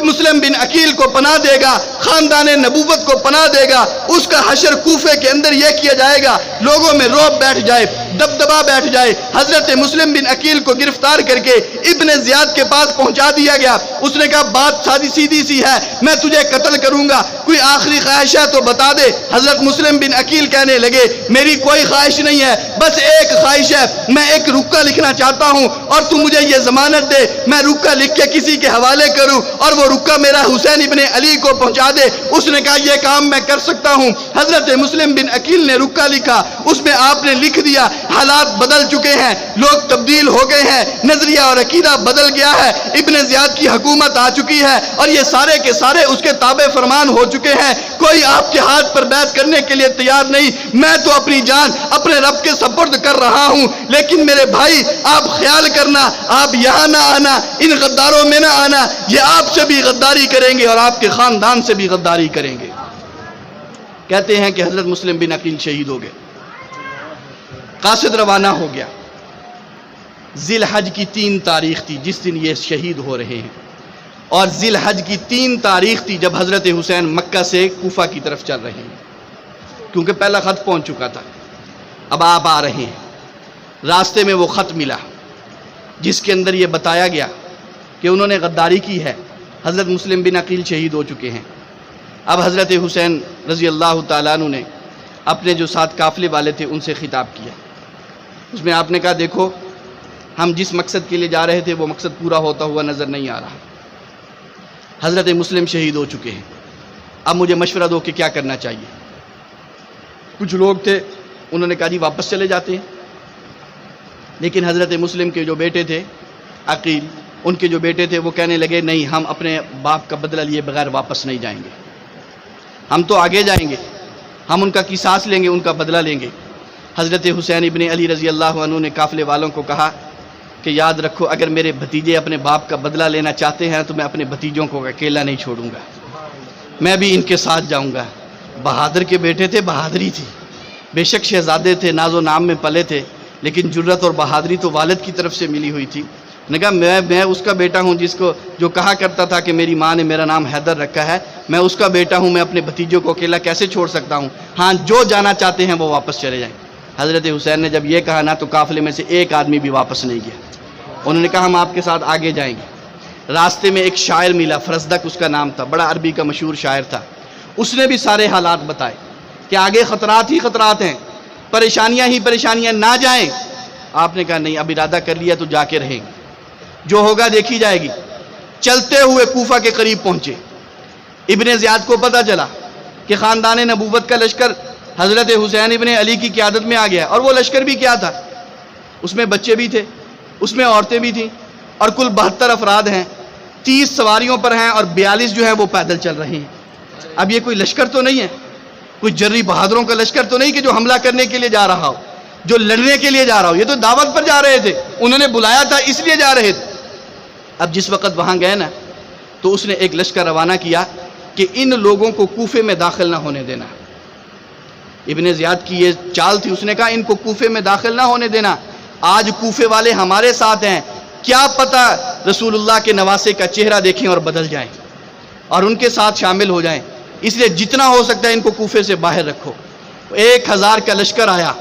مسلم بن عقیل کو پناہ دے گا، خاندان نبوت کو پناہ دے گا، اس کا حشر کوفے کے اندر یہ کیا جائے گا، لوگوں میں رعب بیٹھ جائے، دبدبا بیٹھ جائے۔ حضرت مسلم بن عقیل کو گرفتار کر کے ابن زیاد کے پاس پہنچا دیا گیا۔ اس نے کہا بات سیدھی سی ہے، میں تجھے قتل کروں گا، کوئی آخری خواہش ہے تو بتا دے۔ حضرت مسلم بن عقیل کہنے لگے میری کوئی خواہش نہیں ہے، بس ایک خواہش ہے، میں ایک رکہ لکھنا چاہتا ہوں اور تو مجھے یہ ضمانت دے میں رکہ لکھ کے کسی کے حوالے کروں اور وہ رکہ میرا حسین ابن علی کو پہنچا دے۔ اس نے کہا یہ کام میں کر سکتا ہوں۔ حضرت مسلم بن عقیل نے رکہ لکھا، اس میں آپ نے لکھ دیا حالات بدل چکے ہیں، لوگ تبدیل ہو گئے ہیں، نظریہ اور عقیدہ بدل گیا ہے، ابن زیاد کی حکومت آ چکی ہے اور یہ سارے کے سارے اس کے تابع فرمان ہو چکے ہیں، کوئی آپ کے ہاتھ پر بیعت کرنے کے لیے تیار نہیں، میں تو اپنی جان اپنے رب کے سپرد کر رہا ہوں، لیکن میرے بھائی آپ خیال کرنا، آپ یہاں نہ آنا، ان غداروں میں نہ آنا، یہ آپ سے بھی غداری کریں گے اور آپ کے خاندان سے بھی غداری کریں گے۔ کہتے ہیں کہ حضرت مسلم بن عقیل شہید ہو گئے، قاصد روانہ ہو گیا۔ ذی الحج کی 3 تاریخ تھی جس دن یہ شہید ہو رہے ہیں، اور ذی الحج کی 3 تاریخ تھی جب حضرت حسین مکہ سے کوفہ کی طرف چل رہے ہیں، کیونکہ پہلا خط پہنچ چکا تھا، اب آپ آ رہے ہیں۔ راستے میں وہ خط ملا جس کے اندر یہ بتایا گیا کہ انہوں نے غداری کی ہے، حضرت مسلم بن عقیل شہید ہو چکے ہیں۔ اب حضرت حسین رضی اللہ تعالیٰ عنہ نے اپنے جو ساتھ قافلے والے تھے ان سے خطاب کیا. اس میں آپ نے کہا دیکھو ہم جس مقصد کے لیے جا رہے تھے وہ مقصد پورا ہوتا ہوا نظر نہیں آ رہا. حضرت مسلم شہید ہو چکے ہیں. اب مجھے مشورہ دو کہ کیا کرنا چاہیے. کچھ لوگ تھے انہوں نے کہا جی واپس چلے جاتے ہیں. لیکن حضرت مسلم کے جو بیٹے تھے عقیل، ان کے جو بیٹے تھے وہ کہنے لگے نہیں، ہم اپنے باپ کا بدلہ لیے بغیر واپس نہیں جائیں گے، ہم تو آگے جائیں گے، ہم ان کا قصاص لیں گے، ان کا بدلہ لیں گے. حضرت حسین ابن علی رضی اللہ عنہ نے قافلے والوں کو کہا کہ یاد رکھو اگر میرے بھتیجے اپنے باپ کا بدلہ لینا چاہتے ہیں تو میں اپنے بھتیجوں کو اکیلا نہیں چھوڑوں گا، میں بھی ان کے ساتھ جاؤں گا. بہادر کے بیٹے تھے، بہادری تھی. بے شک شہزادے تھے، ناز و نام میں پلے تھے، لیکن جرت اور بہادری تو والد کی طرف سے ملی ہوئی تھی. نے کہا میں اس کا بیٹا ہوں جس کو جو کہا کرتا تھا کہ میری ماں نے میرا نام حیدر رکھا ہے، میں اس کا بیٹا ہوں، میں اپنے بھتیجوں کو اکیلا کیسے چھوڑ سکتا ہوں. ہاں جو جانا چاہتے ہیں وہ واپس چلے جائیں. حضرت حسین نے جب یہ کہا نا تو قافلے میں سے ایک آدمی بھی واپس نہیں گیا. انہوں نے کہا ہم آپ کے ساتھ آگے جائیں گے. راستے میں ایک شاعر ملا، فرزدق اس کا نام تھا، بڑا عربی کا مشہور شاعر تھا. اس نے بھی سارے حالات بتائے کہ آگے خطرات ہی خطرات ہیں، پریشانیاں ہی پریشانیاں، نہ جائیں. آپ نے کہا نہیں، اب ارادہ کر لیا تو جا کے رہیں گے، جو ہوگا دیکھی جائے گی. چلتے ہوئے کوفہ کے قریب پہنچے. ابن زیاد کو پتہ چلا کہ خاندان نبوت کا لشکر حضرت حسین ابن علی کی قیادت میں آ گیا. اور وہ لشکر بھی کیا تھا، اس میں بچے بھی تھے، اس میں عورتیں بھی تھیں، اور کل 72 افراد ہیں. 30 سواریوں پر ہیں اور 42 جو ہیں وہ پیدل چل رہے ہیں. اب یہ کوئی لشکر تو نہیں ہے، کوئی جری بہادروں کا لشکر تو نہیں کہ جو حملہ کرنے کے لیے جا رہا ہو، جو لڑنے کے لیے جا رہا ہو. یہ تو دعوت پر جا رہے تھے، انہوں نے بلایا تھا اس لیے جا رہے تھے. اب جس وقت وہاں گئے نا تو اس نے ایک لشکر روانہ کیا کہ ان لوگوں کو کوفے میں داخل نہ ہونے دینا. ابن زیاد کی یہ چال تھی، اس نے کہا ان کو کوفے میں داخل نہ ہونے دینا. آج کوفے والے ہمارے ساتھ ہیں، کیا پتہ رسول اللہ کے نواسے کا چہرہ دیکھیں اور بدل جائیں اور ان کے ساتھ شامل ہو جائیں، اس لیے جتنا ہو سکتا ہے ان کو کوفے سے باہر رکھو. 1000 کا لشکر آیا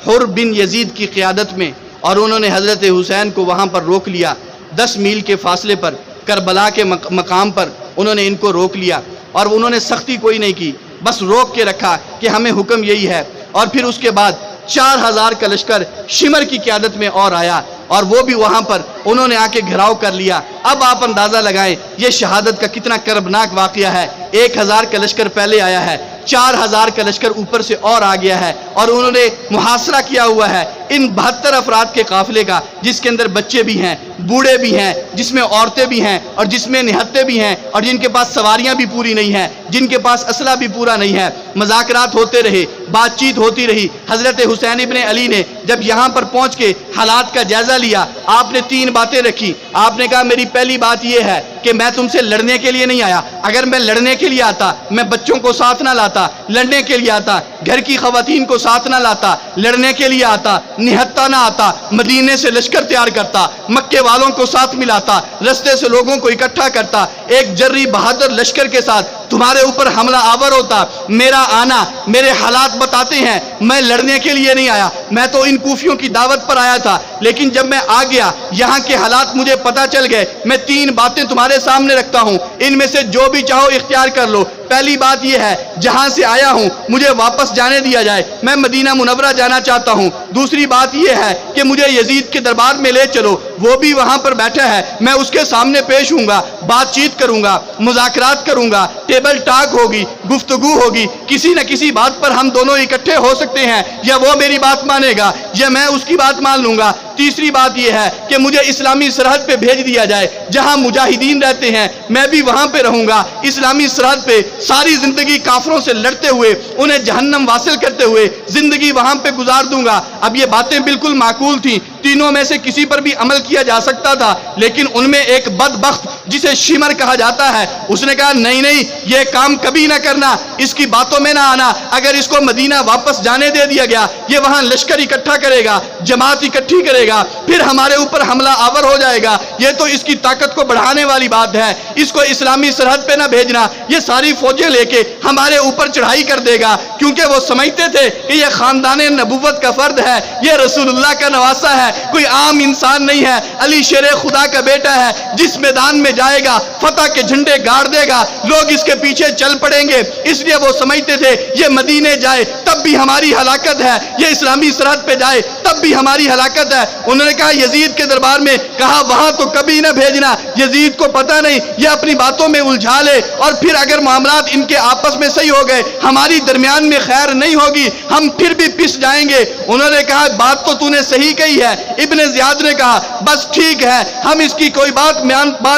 حر بن یزید کی قیادت میں، اور انہوں نے حضرت حسین کو وہاں پر روک لیا. 10 میل کے فاصلے پر کربلا کے مقام پر انہوں نے ان کو روک لیا، اور انہوں نے سختی کوئی نہیں کی، بس روک کے رکھا کہ ہمیں حکم یہی ہے. اور پھر اس کے بعد 4000 کا لشکر شمر کی قیادت میں اور آیا، اور وہ بھی وہاں پر انہوں نے آ کے گھراؤ کر لیا. اب آپ اندازہ لگائیں یہ شہادت کا کتنا کربناک واقعہ ہے. 1000 کا لشکر پہلے آیا ہے، 4000 کا لشکر اوپر سے اور آ گیا ہے، اور انہوں نے محاصرہ کیا ہوا ہے ان 72 افراد کے قافلے کا، جس کے اندر بچے بھی ہیں، بوڑھے بھی ہیں، جس میں عورتیں بھی ہیں، اور جس میں نہتے بھی ہیں، اور جن کے پاس سواریاں بھی پوری نہیں ہیں، جن کے پاس اسلحہ بھی پورا نہیں ہے. مذاکرات ہوتے رہے، بات چیت ہوتی رہی. حضرت حسین ابن علی نے جب یہاں پر پہنچ کے حالات کا جائزہ لیا، آپ نے 3 باتیں رکھی. آپ نے کہا میری پہلی بات یہ ہے کہ میں تم سے لڑنے کے لیے نہیں آیا. اگر میں لڑنے کے لیے آتا میں بچوں کو ساتھ نہ لاتا، لڑنے کے لیے آتا گھر کی خواتین کو ساتھ نہ لاتا، لڑنے کے لیے آتا نہتا نہ آتا، مدینے سے لشکر تیار کرتا، مکے والوں کو ساتھ ملاتا، رستے سے لوگوں کو اکٹھا کرتا، ایک جری بہادر لشکر کے ساتھ تمہارے اوپر حملہ آور ہوتا. میرا آنا میرے حالات بتاتے ہیں، میں لڑنے کے لیے نہیں آیا، میں تو ان کوفیوں کی دعوت پر آیا تھا. لیکن جب میں آ گیا یہاں کے حالات مجھے پتہ چل گئے. میں 3 باتیں تمہارے سامنے رکھتا ہوں، ان میں سے جو بھی چاہو اختیار کر لو. پہلی بات یہ ہے جہاں سے آیا ہوں مجھے واپس جانے دیا جائے، میں مدینہ منورہ جانا چاہتا ہوں. دوسری بات یہ ہے کہ مجھے یزید کے دربار میں لے چلو، وہ بھی وہاں پر بیٹھا ہے، میں اس کے سامنے پیش ہوں گا، بات چیت کروں گا، مذاکرات کروں گا، ٹیبل ٹاک ہوگی، گفتگو ہوگی، کسی نہ کسی بات پر ہم دونوں اکٹھے ہو سکتے ہیں. یا وہ میری بات مانے گا یا میں اس کی بات مان لوں گا. تیسری بات یہ ہے کہ مجھے اسلامی سرحد پہ بھیج دیا جائے، جہاں مجاہدین رہتے ہیں میں بھی وہاں پہ رہوں گا. اسلامی سرحد پہ ساری زندگی کافروں سے لڑتے ہوئے انہیں جہنم واصل کرتے ہوئے زندگی وہاں پہ گزار دوں گا. اب یہ باتیں بالکل معقول تھیں، تینوں میں سے کسی پر بھی عمل کیا جا سکتا تھا. لیکن ان میں ایک بدبخت جسے شمر کہا جاتا ہے، اس نے کہا نہیں نہیں یہ کام کبھی نہ کرنا، اس کی باتوں میں نہ آنا. اگر اس کو مدینہ واپس جانے دے دیا گیا یہ وہاں لشکر اکٹھا کرے گا، جماعت اکٹھی کرے گا، پھر ہمارے اوپر حملہ آور ہو جائے گا. یہ تو اس کی طاقت کو بڑھانے والی بات ہے. اس کو اسلامی سرحد پہ نہ بھیجنا، یہ ساری فوجیں لے کے ہمارے اوپر چڑھائی کر دے گا. کیونکہ وہ سمجھتے تھے کہ یہ خاندان نبوت کا فرد ہے، یہ رسول اللہ کا نواسا ہے، کوئی عام انسان نہیں ہے، علی شیر خدا کا بیٹا ہے، جس میدان میں جائے گا فتح کے جھنڈے گاڑ دے گا، لوگ اس کے پیچھے چل پڑیں گے۔ اس لیے وہ سمجھتے تھے یہ مدینے جائے تب بھی ہماری ہلاکت ہے، یہ اسلامی سرحد پہ جائے تب بھی ہماری ہلاکت ہے۔ انہوں نے کہا یزید کے دربار میں، کہا وہاں تو کبھی نہ بھیجنا، یزید کو پتہ نہیں یہ اپنی باتوں میں الجھا لے، اور پھر اگر معاملات ان کے آپس میں صحیح ہو گئے ہماری درمیان میں خیر نہیں ہوگی، ہم پھر بھی پس جائیں گے۔ انہوں نے کہا بات تو نے صحیح کہی ہے۔ ابن زیاد نے کہا بس ٹھیک ہے، ہم اس کی کوئی بات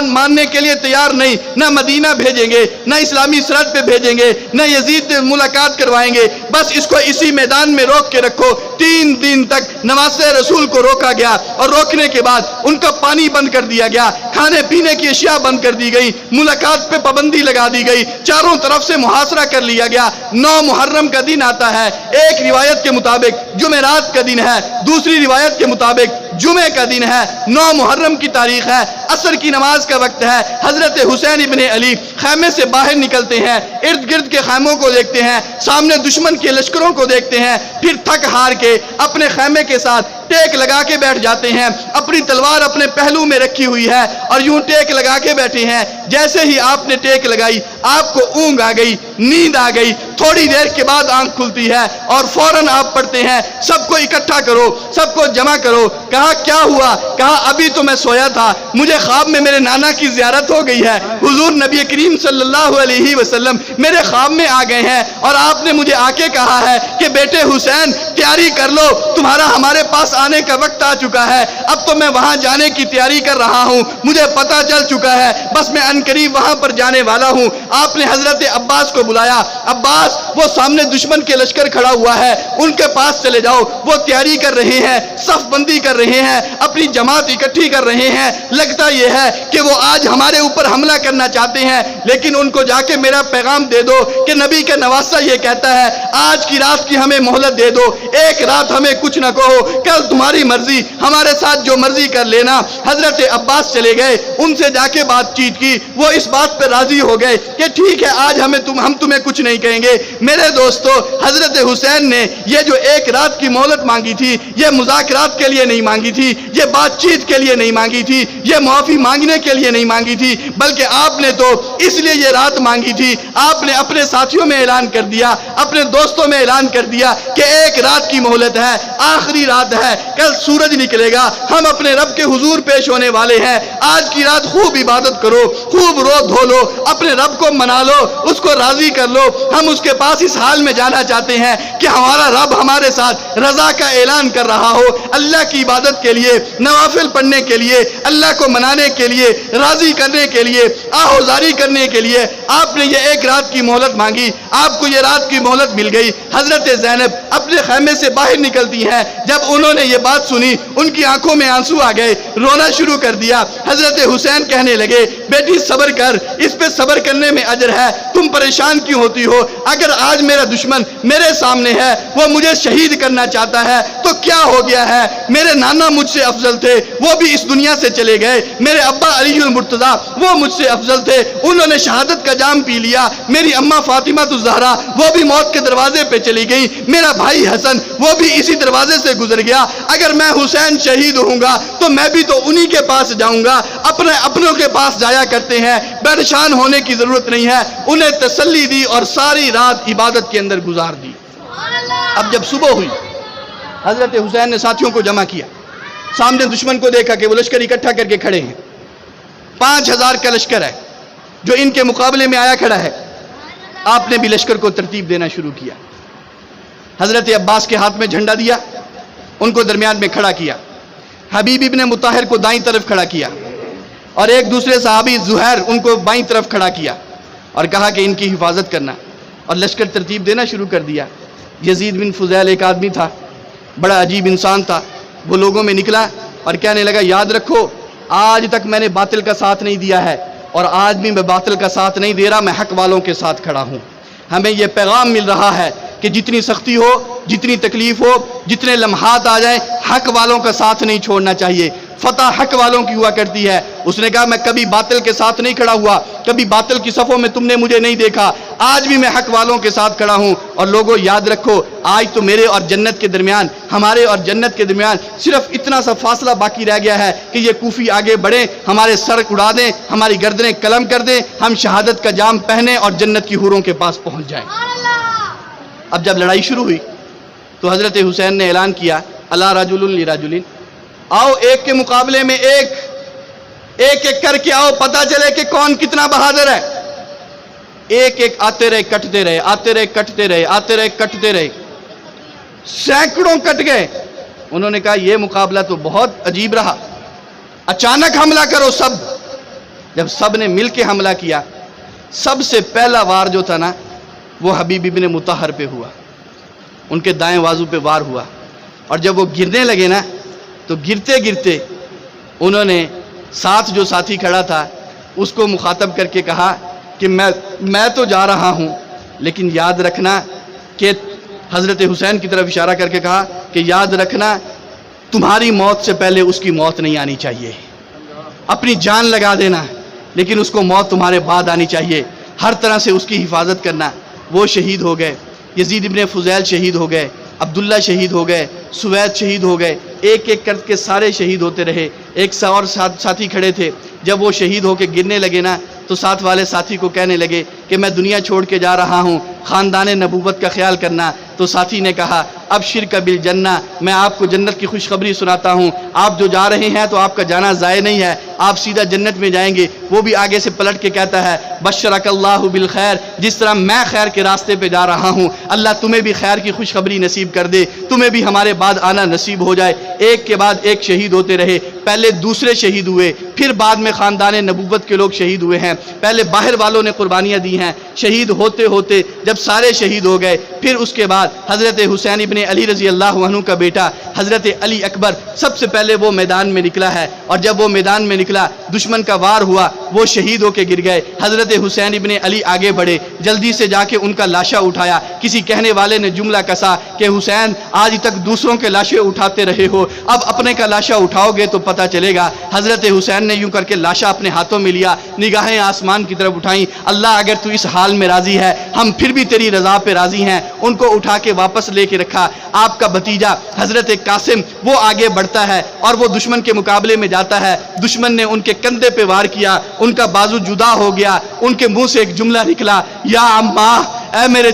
ماننے کے لیے تیار نہیں، نہ مدینہ بھیجیں گے، نہ اسلامی سرحد پہ بھیجیں گے، نہ یزید ملاقات کروائیں گے، بس اس کو اسی میدان میں روک کے رکھو۔ 3 دن تک نواسہ رسول کو روکا گیا، اور روکنے کے بعد ان کا پانی بند کر دیا گیا، کھانے پینے کی اشیاء بند کر دی گئی، ملاقات پہ پابندی لگا دی گئی، چاروں طرف سے محاصرہ کر لیا گیا۔ 9 محرم کا دن آتا ہے، ایک روایت کے مطابق جمعرات کا دن ہے، دوسری روایت کے مطابق جمعے کا دن ہے، 9 محرم کی تاریخ ہے، عصر کی نماز کا وقت ہے۔ حضرت حسین ابن علی خیمے سے باہر نکلتے ہیں، ارد گرد کے خیموں کو دیکھتے ہیں، سامنے دشمن کے لشکروں کو دیکھتے ہیں، پھر تھک ہار کے اپنے خیمے کے ساتھ ٹیک لگا کے بیٹھ جاتے ہیں، اپنی تلوار اپنے پہلو میں رکھی ہوئی ہے اور یوں ٹیک لگا کے بیٹھے ہیں۔ جیسے ہی آپ نے ٹیک لگائی آپ کو اونگ آ گئی، نیند آ گئی، تھوڑی دیر کے بعد آنکھ کھلتی ہے اور فوراً آپ پڑھتے ہیں سب کو اکٹھا کرو، سب کو جمع کرو۔ کہا کیا ہوا؟ کہا ابھی تو میں سویا تھا، مجھے خواب میں میرے نانا کی زیارت ہو گئی ہے، حضور نبی کریم صلی اللہ علیہ وسلم میرے خواب میں آ گئے ہیں اور آپ نے مجھے آ کے کہا ہے کہ بیٹے حسین تیاری کر لو، تمہارا ہمارے پاس آنے کا وقت آ چکا ہے۔ اب تو میں وہاں جانے کی تیاری کر رہا ہوں، مجھے پتہ چل چکا ہے، بس میں عنقریب وہاں پر جانے والا ہوں۔ آپ نے حضرت عباس کو بلایا، عباس وہ سامنے دشمن کے لشکر کھڑا ہوا ہے، ان کے پاس چلے جاؤ، وہ تیاری کر رہے ہیں، صف بندی کر رہے ہیں، اپنی جماعت اکٹھی کر رہے ہیں۔ لگتا یہ ہے کہ وہ آج ہمارے اوپر حملہ کرنا چاہتے ہیں، لیکن ان کو جا کے میرا پیغام دے دو کہ نبی کا نواسہ یہ کہتا ہے آج کی رات کی ہمیں مہلت دے دو، ایک رات ہمیں کچھ نہ کہو، کل تمہاری مرضی، ہمارے ساتھ جو مرضی کر لینا۔ حضرت عباس چلے گئے، ان سے جا کے بات چیت کی، وہ اس بات پہ راضی ہو گئے کہ ٹھیک ہے آج ہم تمہیں کچھ نہیں کہیں گے۔ میرے دوستو، حضرت حسین نے یہ جو ایک رات کی مہلت مانگی تھی یہ مذاکرات کے لیے نہیں مانگی تھی، یہ بات چیت کے لیے نہیں مانگی تھی، یہ معافی مانگنے کے لیے نہیں مانگی تھی، بلکہ آپ نے تو اس لیے یہ رات مانگی تھی، آپ نے اپنے ساتھیوں میں اعلان کر دیا، اپنے دوستوں میں اعلان کر دیا کہ ایک رات کی مہلت ہے، آخری رات ہے، کل سورج نکلے گا، ہم اپنے رب کے حضور پیش ہونے والے ہیں، آج کی رات خوب عبادت کرو، خوب رو دھو لو، اپنے رب کو منا لو، اس کو راضی کر لو۔ ہم اس کے پاس اس حال میں جانا چاہتے ہیں کہ ہمارا رب ہمارے ساتھ رضا کا اعلان کر رہا ہو، اللہ کی عبادت کے لیے، نوافل پڑھنے کے لیے، اللہ کو منانے کے لیے، راضی کرنے کے لیے، آہوزاری کرنے کے لیے آپ نے یہ ایک رات کی مہلت مانگی، آپ کو یہ رات کی مہلت مل گئی۔ حضرت زینب اپنے خیمے سے باہر نکلتی ہیں، جب انہوں نے یہ بات سنی ان کی آنکھوں میں آنسو آ گئے، رونا شروع کر دیا۔ حضرت حسین کہنے لگے بیٹی صبر کر، اس پہ صبر کرنے میں اجر ہے، تم پریشان کیوں ہوتی ہو؟ اگر آج میرا دشمن میرے سامنے ہے، وہ مجھے شہید کرنا چاہتا ہے تو کیا ہو گیا ہے؟ میرے نانا مجھ سے افضل تھے، وہ بھی اس دنیا سے چلے گئے، میرے ابا علی المرتضیٰ وہ مجھ سے افضل تھے، انہوں نے شہادت کا جام پی لیا، میری اماں فاطمہ الزہرا وہ بھی موت کے دروازے پہ چلی گئی، میرا بھائی حسن وہ بھی اسی دروازے سے گزر گیا، اگر میں حسین شہید ہوں گا تو میں بھی تو انہی کے پاس جاؤں گا، اپنوں کے پاس جایا کرتے ہیں، پریشان ہونے کی ضرورت نہیں ہے۔ انہیں تسلی دی اور ساری رات عبادت کے اندر گزار دی۔ اب جب صبح ہوئی حضرت حسین نے ساتھیوں کو جمع کیا، سامنے دشمن کو دیکھا کہ وہ لشکر اکٹھا کر کے کھڑے ہیں، 5000 کا لشکر ہے جو ان کے مقابلے میں آیا کھڑا ہے۔ آپ نے بھی لشکر کو ترتیب دینا شروع کیا، حضرت عباس کے ہاتھ میں جھنڈا دیا، ان کو درمیان میں کھڑا کیا، حبیب ابن مطہر کو دائیں طرف کھڑا کیا اور ایک دوسرے صحابی زہیر ان کو بائیں طرف کھڑا کیا اور کہا کہ ان کی حفاظت کرنا، اور لشکر ترتیب دینا شروع کر دیا۔ یزید بن فضیل ایک آدمی تھا، بڑا عجیب انسان تھا، وہ لوگوں میں نکلا اور کہنے لگا یاد رکھو آج تک میں نے باطل کا ساتھ نہیں دیا ہے اور آج بھی میں باطل کا ساتھ نہیں دے رہا، میں حق والوں کے ساتھ کھڑا ہوں۔ ہمیں یہ پیغام مل رہا ہے کہ جتنی سختی ہو، جتنی تکلیف ہو، جتنے لمحات آ جائیں، حق والوں کا ساتھ نہیں چھوڑنا چاہیے۔ فتح حق والوں کی ہوا کرتی ہے۔ اس نے کہا میں کبھی باطل کے ساتھ نہیں کھڑا ہوا، کبھی باطل کی صفوں میں تم نے مجھے نہیں دیکھا، آج بھی میں حق والوں کے ساتھ کھڑا ہوں۔ اور لوگوں یاد رکھو، آج تو میرے اور جنت کے درمیان، ہمارے اور جنت کے درمیان صرف اتنا سا فاصلہ باقی رہ گیا ہے کہ یہ کوفی آگے بڑھیں، ہمارے سر اڑا دیں، ہماری گردنیں قلم کر دیں، ہم شہادت کا جام پہنیں اور جنت کی حوروں کے پاس پہنچ جائیں۔ اب جب لڑائی شروع ہوئی تو حضرت حسین نے اعلان کیا، الا رجل لرجل، آؤ ایک کے مقابلے میں ایک کر کے آؤ، پتہ چلے کہ کون کتنا بہادر ہے۔ ایک ایک آتے رہے کٹتے رہے، آتے رہے کٹتے رہے، آتے رہے کٹتے رہے، سینکڑوں کٹ گئے۔ انہوں نے کہا یہ مقابلہ تو بہت عجیب رہا، اچانک حملہ کرو سب۔ جب سب نے مل کے حملہ کیا، سب سے پہلا وار جو تھا نا وہ حبیب ابن مطہر پہ ہوا، ان کے دائیں بازو پہ وار ہوا۔ اور جب وہ گرنے لگے نا تو گرتے گرتے انہوں نے ساتھ جو ساتھی کھڑا تھا اس کو مخاطب کر کے کہا کہ میں تو جا رہا ہوں، لیکن یاد رکھنا کہ حضرت حسین کی طرف اشارہ کر کے کہا کہ یاد رکھنا تمہاری موت سے پہلے اس کی موت نہیں آنی چاہیے، اپنی جان لگا دینا لیکن اس کو موت تمہارے بعد آنی چاہیے، ہر طرح سے اس کی حفاظت کرنا۔ وہ شہید ہو گئے، یزید ابن فضیل شہید ہو گئے، عبداللہ شہید ہو گئے، سوید شہید ہو گئے، ایک ایک کر کے سارے شہید ہوتے رہے۔ ایک اور ساتھی کھڑے تھے، جب وہ شہید ہو کے گرنے لگے نا تو ساتھ والے ساتھی کو کہنے لگے کہ میں دنیا چھوڑ کے جا رہا ہوں، خاندان نبوت کا خیال کرنا۔ تو ساتھی نے کہا ابشر بالجنہ، میں آپ کو جنت کی خوشخبری سناتا ہوں، آپ جو جا رہے ہیں تو آپ کا جانا ضائع نہیں ہے، آپ سیدھا جنت میں جائیں گے۔ وہ بھی آگے سے پلٹ کے کہتا ہے بشرک اللہ بالخیر، جس طرح میں خیر کے راستے پہ جا رہا ہوں، اللہ تمہیں بھی خیر کی خوشخبری نصیب کر دے، تمہیں بھی ہمارے بعد آنا نصیب ہو جائے۔ ایک کے بعد ایک شہید ہوتے رہے، پہلے دوسرے شہید ہوئے، پھر بعد میں خاندان نبوت کے لوگ شہید ہوئے ہیں، پہلے باہر والوں نے قربانیاں دی ہیں۔ شہید ہوتے ہوتے جب سارے شہید ہو گئے، پھر اس کے بعد حضرت حسین ابن علی رضی اللہ عنہ کا بیٹا حضرت علی اکبر سب سے پہلے وہ میدان میں نکلا ہے، اور جب وہ میدان میں نکلا دشمن کا وار ہوا، وہ شہید ہو کے گر گئے۔ حضرت حسین ابن علی آگے بڑھے، جلدی سے جا کے ان کا لاشا اٹھایا۔ کسی کہنے والے نے جملہ کسا کہ حسین آج تک دوسروں کے لاشے اٹھاتے رہے ہو، اب اپنے کا لاشا اٹھاؤ گے تو پتہ چلے گا۔ حضرت حسین نے یوں کر کے لاشا اپنے ہاتھوں میں لیا، نگاہیں آسمان کی طرف اٹھائیں، اللہ اگر تو اس حال میں راضی ہے ہم پھر بھی تیری رضا پہ راضی ہیں۔ ان کو اٹھا کے واپس لے کے رکھا۔ آپ کا بھتیجا حضرت قاسم وہ آگے بڑھتا ہے اور وہ دشمن کے مقابلے میں جاتا ہے، دشمن نے ان کے کندھے پہ وار کیا، ان کا بازو جدا ہو گیا، ان کے منہ سے ایک جملہ نکلا، یا اماں، اے میرے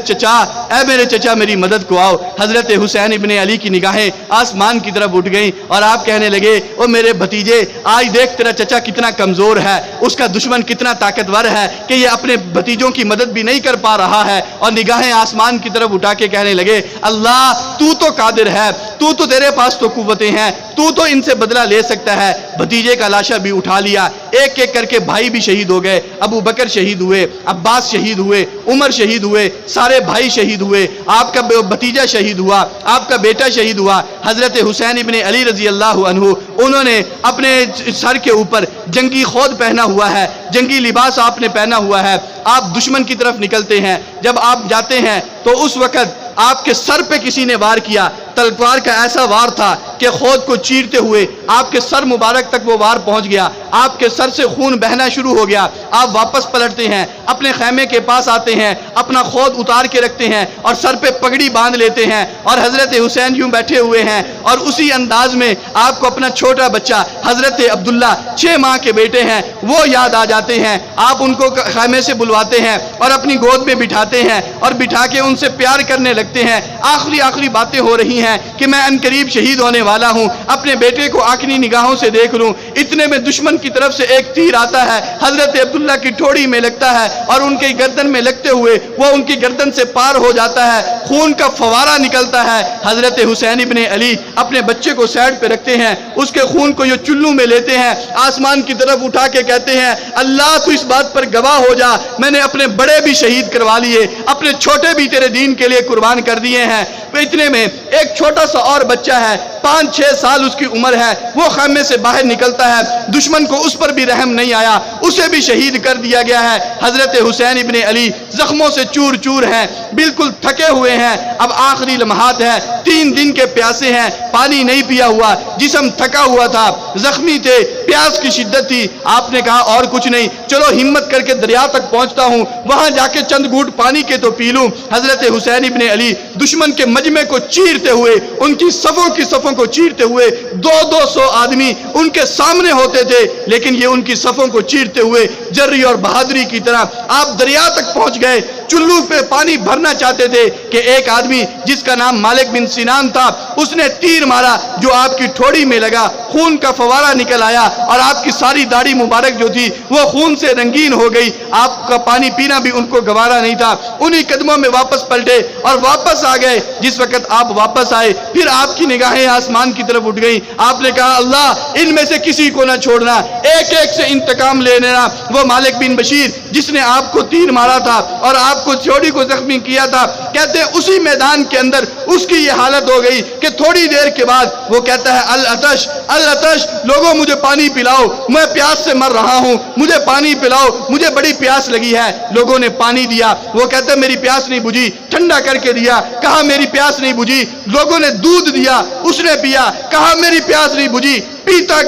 چچا میری مدد کو آؤ۔ حضرت حسین ابن علی کی نگاہیں آسمان کی طرف اٹھ گئیں اور آپ کہنے لگے او میرے بھتیجے، آج دیکھ تیرا چچا کتنا کمزور ہے، اس کا دشمن کتنا طاقتور ہے کہ یہ اپنے بھتیجوں کی مدد بھی نہیں کر پا رہا ہے۔ اور نگاہیں آسمان کی طرف اٹھا کے کہنے لگے اللہ تو قادر ہے، تو تیرے پاس تو قوتیں ہیں، تو ان سے بدلہ لے سکتا ہے۔ بھتیجے کا لاشا بھی اٹھا لیا، ایک ایک کر کے بھائی بھی شہید ہو گئے، ابو بکر شہید ہوئے، عباس شہید ہوئے، عمر شہید ہوئے، سارے بھائی شہید ہوئے، آپ کا بھتیجا شہید ہوا، آپ کا بیٹا شہید ہوا۔ حضرت حسین ابن علی رضی اللہ عنہ انہوں نے اپنے سر کے اوپر جنگی خود پہنا ہوا ہے، جنگی لباس آپ نے پہنا ہوا ہے، آپ دشمن کی طرف نکلتے ہیں۔ جب آپ جاتے ہیں تو اس وقت آپ کے سر پہ کسی نے وار کیا، تلوار کا ایسا وار تھا کہ خود کو چیرتے ہوئے آپ کے سر مبارک تک وہ وار پہنچ گیا، آپ کے سر سے خون بہنا شروع ہو گیا۔ آپ واپس پلٹتے ہیں، اپنے خیمے کے پاس آتے ہیں، اپنا خود اتار کے رکھتے ہیں اور سر پہ پگڑی باندھ لیتے ہیں، اور حضرت حسین یوں بیٹھے ہوئے ہیں، اور اسی انداز میں آپ کو اپنا چھوٹا بچہ حضرت عبداللہ 6 ماہ کے بیٹے ہیں وہ یاد آ جاتے ہیں۔ آپ ان کو خیمے سے بلواتے ہیں اور اپنی گود میں بٹھاتے ہیں اور بٹھا کے ان سے پیار کرنے لگتے ہیں۔ آخری باتیں ہو رہی ہیں کہ میں انقریب شہید ہونے والا ہوں، اپنے بیٹے کو آنکھنی نگاہوں سے دیکھ لوں، اتنے میں دشمن کی طرف سے ایک تیر آتا ہے، حضرت عبداللہ کی ٹھوڑی میں لگتا ہے اور ان کی گردن میں لگتے ہوئے وہ ان کی گردن سے پار ہو جاتا ہے، خون کا فوارہ نکلتا ہے۔ حضرت حسین ابن علی اپنے بچے کو سائیڈ پہ رکھتے ہیں، اس کے خون کو یہ چلو میں لیتے ہیں، آسمان کی طرف اٹھا کے کہتے ہیں اللہ تو اس بات پر گواہ ہو جا، میں نے اپنے بڑے بھی شہید کروا لیے، اپنے چھوٹے بھی تیرے دین کے لیے قربان کر دیے ہیں۔ اتنے میں ایک چھوٹا سا اور بچہ ہے، 5-6 سال اس کی عمر ہے، وہ خیمے سے باہر نکلتا ہے، دشمن کو اس پر بھی رحم نہیں آیا، اسے بھی شہید کر دیا گیا ہے۔ حضرت حسین ابن علی زخموں سے چور چور ہیں، بالکل تھکے ہوئے ہیں، اب آخری لمحات ہے، 3 دن کے پیاسے ہیں، پانی نہیں پیا ہوا، جسم تھکا ہوا تھا، زخمی تھے، پیاس کی شدت تھی۔ آپ نے کہا اور کچھ نہیں، چلو ہمت کر کے دریا تک پہنچتا ہوں، وہاں جا کے چند گھونٹ پانی کے تو پی لوں۔ حضرت حسین ابن علی دشمن کے مجمع کو چیرتے ہوئے، ان کی صفوں کو چیرتے ہوئے، 200 آدمی ان کے سامنے ہوتے تھے، لیکن یہ ان کی صفوں کو چیرتے ہوئے جری اور بہادری کی طرح آپ دریا تک پہنچ گئے۔ چلو پہ پانی بھرنا چاہتے تھے کہ ایک آدمی جس کا نام مالک بن سنان تھا، اس نے تیر مارا جو آپ کی ٹھوڑی میں لگا، خون کا فوارہ نکل آیا اور آپ کی ساری داڑھی مبارک جو تھی وہ خون سے رنگین ہو گئی۔ آپ کا پانی پینا بھی ان کو گوارا نہیں تھا، انہی قدموں میں واپس پلٹے اور واپس آ گئے۔ جس وقت آپ واپس آئے، پھر آپ کی نگاہیں آسمان کی طرف اٹھ گئیں۔ آپ نے کہا اللہ ان میں سے کسی کو نہ چھوڑنا، ایک ایک سے انتقام لے لینا۔ وہ مالک بن بشیر جس نے آپ کو تیر مارا تھا اور آپ کو چھوڑی کو زخمی کیا تھا، کہتے ہیں اسی میدان کے اندر اس کی یہ حالت ہو گئی کہ تھوڑی دیر کے بعد وہ کہتا ہے العطش العطش، لوگوں مجھے پانی پلاؤ، میں پیاس سے مر رہا ہوں، مجھے پانی پلاؤ، مجھے بڑی پیاس لگی ہے۔ لوگوں نے پانی دیا، وہ کہتا ہے میری پیاس نہیں بجھی، ٹھنڈا کر کے دیا، کہا میری پیاس نہیں بجھی۔ لوگوں نے دودھ دیا، اس نے پیا، کہا میری پیاس نہیں بجھی۔ پیتا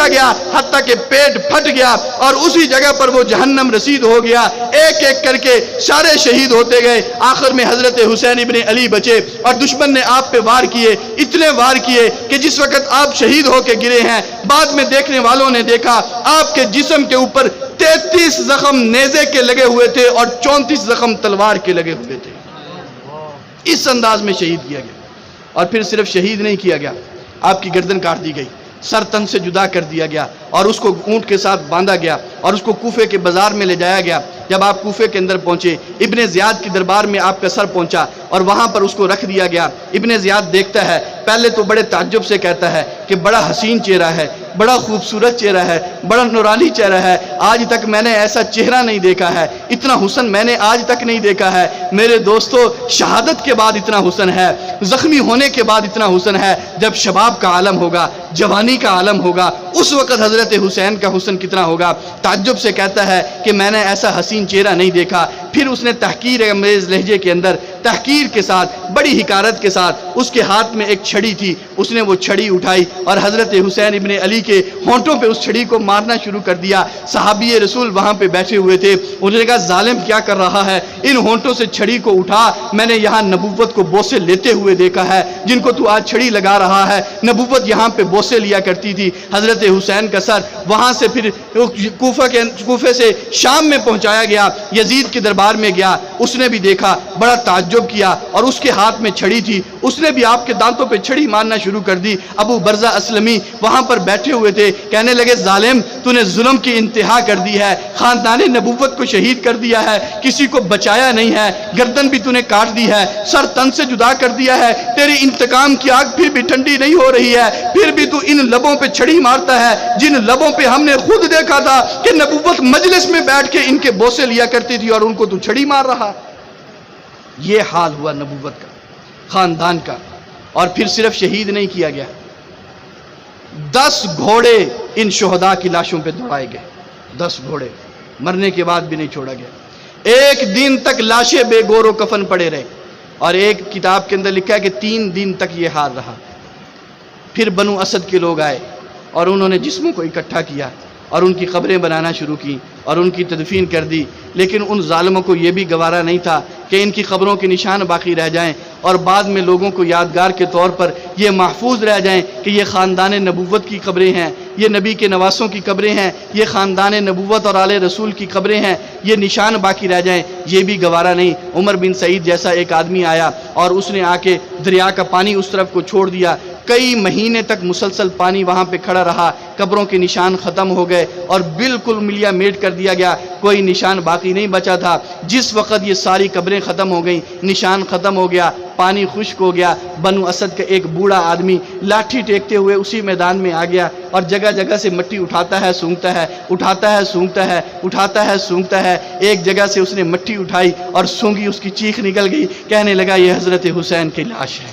گیا حتیٰ کہ پیٹ پھٹ گیا اور اسی جگہ پر وہ جہنم رسید ہو گیا۔ ایک ایک کر کے سارے شہید ہوتے گئے، آخر میں حضرت حسین ابن علی بچے اور دشمن نے آپ پہ وار کیے، اتنے وار کیے کہ جس وقت آپ شہید ہو کے گرے ہیں، بعد میں دیکھنے والوں نے دیکھا آپ کے جسم کے اوپر 33 زخم نیزے کے لگے ہوئے تھے اور 34 زخم تلوار کے لگے ہوئے تھے۔ اس انداز میں شہید کیا گیا، اور پھر صرف شہید نہیں کیا گیا، آپ کی گردن کاٹ دی گئی، سر تن سے جدا کر دیا گیا اور اس کو اونٹ کے ساتھ باندھا گیا اور اس کو کوفے کے بازار میں لے جایا گیا۔ جب آپ کوفے کے اندر پہنچے، ابن زیاد کی دربار میں آپ کا سر پہنچا اور وہاں پر اس کو رکھ دیا گیا۔ ابن زیاد دیکھتا ہے، پہلے تو بڑے تعجب سے کہتا ہے کہ بڑا حسین چہرہ ہے، بڑا خوبصورت چہرہ ہے، بڑا نورانی چہرہ ہے، آج تک میں نے ایسا چہرہ نہیں دیکھا ہے، اتنا حسن میں نے آج تک نہیں دیکھا ہے۔ میرے دوستو، شہادت کے بعد اتنا حسن ہے، زخمی ہونے کے بعد اتنا حسن ہے، جب شباب کا عالم ہوگا، جوانی کا عالم ہوگا، اس وقت حضرت حسین کا حسن کتنا ہوگا۔ تعجب سے کہتا ہے کہ میں نے ایسا حسین چہرہ نہیں دیکھا۔ پھر اس نے تحقیر انگیز لہجے کے اندر تحقیر کے ساتھ، بڑی حکارت کے ساتھ، اس کے ہاتھ میں ایک چھڑی تھی، اس نے وہ چھڑی اٹھائی اور حضرت حسین ابن علی کے ہونٹوں پہ اس چھڑی کو مارنا شروع کر دیا۔ صحابی رسول وہاں پہ بیٹھے ہوئے تھے، انہوں نے کہا ظالم کیا کر رہا ہے، ان ہونٹوں سے چھڑی کو اٹھا، میں نے یہاں نبوت کو بوسے لیتے ہوئے دیکھا ہے، جن کو تو آج چھڑی لگا رہا ہے، نبوت یہاں پہ بوسے لیا کرتی تھی۔ حضرت حسین کا سر وہاں سے پھر کوفے سے شام میں پہنچایا گیا، یزید کے دربار میں گیا، اس نے بھی دیکھا، بڑا تعجب کیا اور اس کے ہاتھ میں چھڑی تھی، اس نے بھی آپ کے دانتوں پہ چھڑی مارنا شروع کر دی۔ ابو برزہ اسلمی وہاں پر بیٹھے ہوئے تھے، کہنے لگے ظالم تو نے ظلم کی انتہا کر دی ہے، خاندان نبوت کو شہید کر دیا ہے، کسی کو بچایا نہیں ہے، گردن بھی تو نے کاٹ دی ہے، سر تن سے جدا کر دیا ہے، تیری انتقام کی آگ پھر بھی ٹھنڈی نہیں ہو رہی ہے، پھر بھی تو ان لبوں پہ چھڑی مارتا ہے جن لبوں پہ ہم نے خود دیکھا تھا کہ نبوت مجلس میں بیٹھ کے ان کے بوسے لیا کرتی تھی اور ان کو تو چھڑی مار رہا۔ یہ حال ہوا نبوت کا، خاندان کا۔ اور پھر صرف شہید نہیں کیا گیا، 10 گھوڑے ان شہداء کی لاشوں پہ دوڑائے گئے، 10 گھوڑے مرنے کے بعد بھی نہیں چھوڑا گیا۔ ایک دن تک لاشیں بے گور و کفن پڑے رہے، اور ایک کتاب کے اندر لکھا ہے کہ 3 دن تک یہ حال رہا۔ پھر بنو اسد کے لوگ آئے اور انہوں نے جسموں کو اکٹھا کیا اور ان کی قبریں بنانا شروع کی اور ان کی تدفین کر دی، لیکن ان ظالموں کو یہ بھی گوارا نہیں تھا کہ ان کی قبروں کے نشان باقی رہ جائیں اور بعد میں لوگوں کو یادگار کے طور پر یہ محفوظ رہ جائیں کہ یہ خاندان نبوت کی قبریں ہیں، یہ نبی کے نواسوں کی قبریں ہیں، یہ خاندان نبوت اور آل رسول کی قبریں ہیں، یہ نشان باقی رہ جائیں، یہ بھی گوارا نہیں۔ عمر بن سعید جیسا ایک آدمی آیا اور اس نے آ کے دریا کا پانی اس طرف کو چھوڑ دیا، کئی مہینے تک مسلسل پانی وہاں پہ کھڑا رہا، قبروں کے نشان ختم ہو گئے اور بالکل ملیا میٹ کر دیا گیا، کوئی نشان باقی نہیں بچا تھا۔ جس وقت یہ ساری قبریں ختم ہو گئیں، نشان ختم ہو گیا، پانی خشک ہو گیا، بنو اسد کا ایک بوڑھا آدمی لاٹھی ٹیکتے ہوئے اسی میدان میں آ گیا اور جگہ جگہ سے مٹی اٹھاتا ہے سونگتا ہے، اٹھاتا ہے سونگتا ہے، اٹھاتا ہے سونگتا ہے۔ ایک جگہ سے اس نے مٹی اٹھائی اور سونگی، اس کی چیخ نکل گئی، کہنے لگا یہ حضرت حسین کی لاش ہے،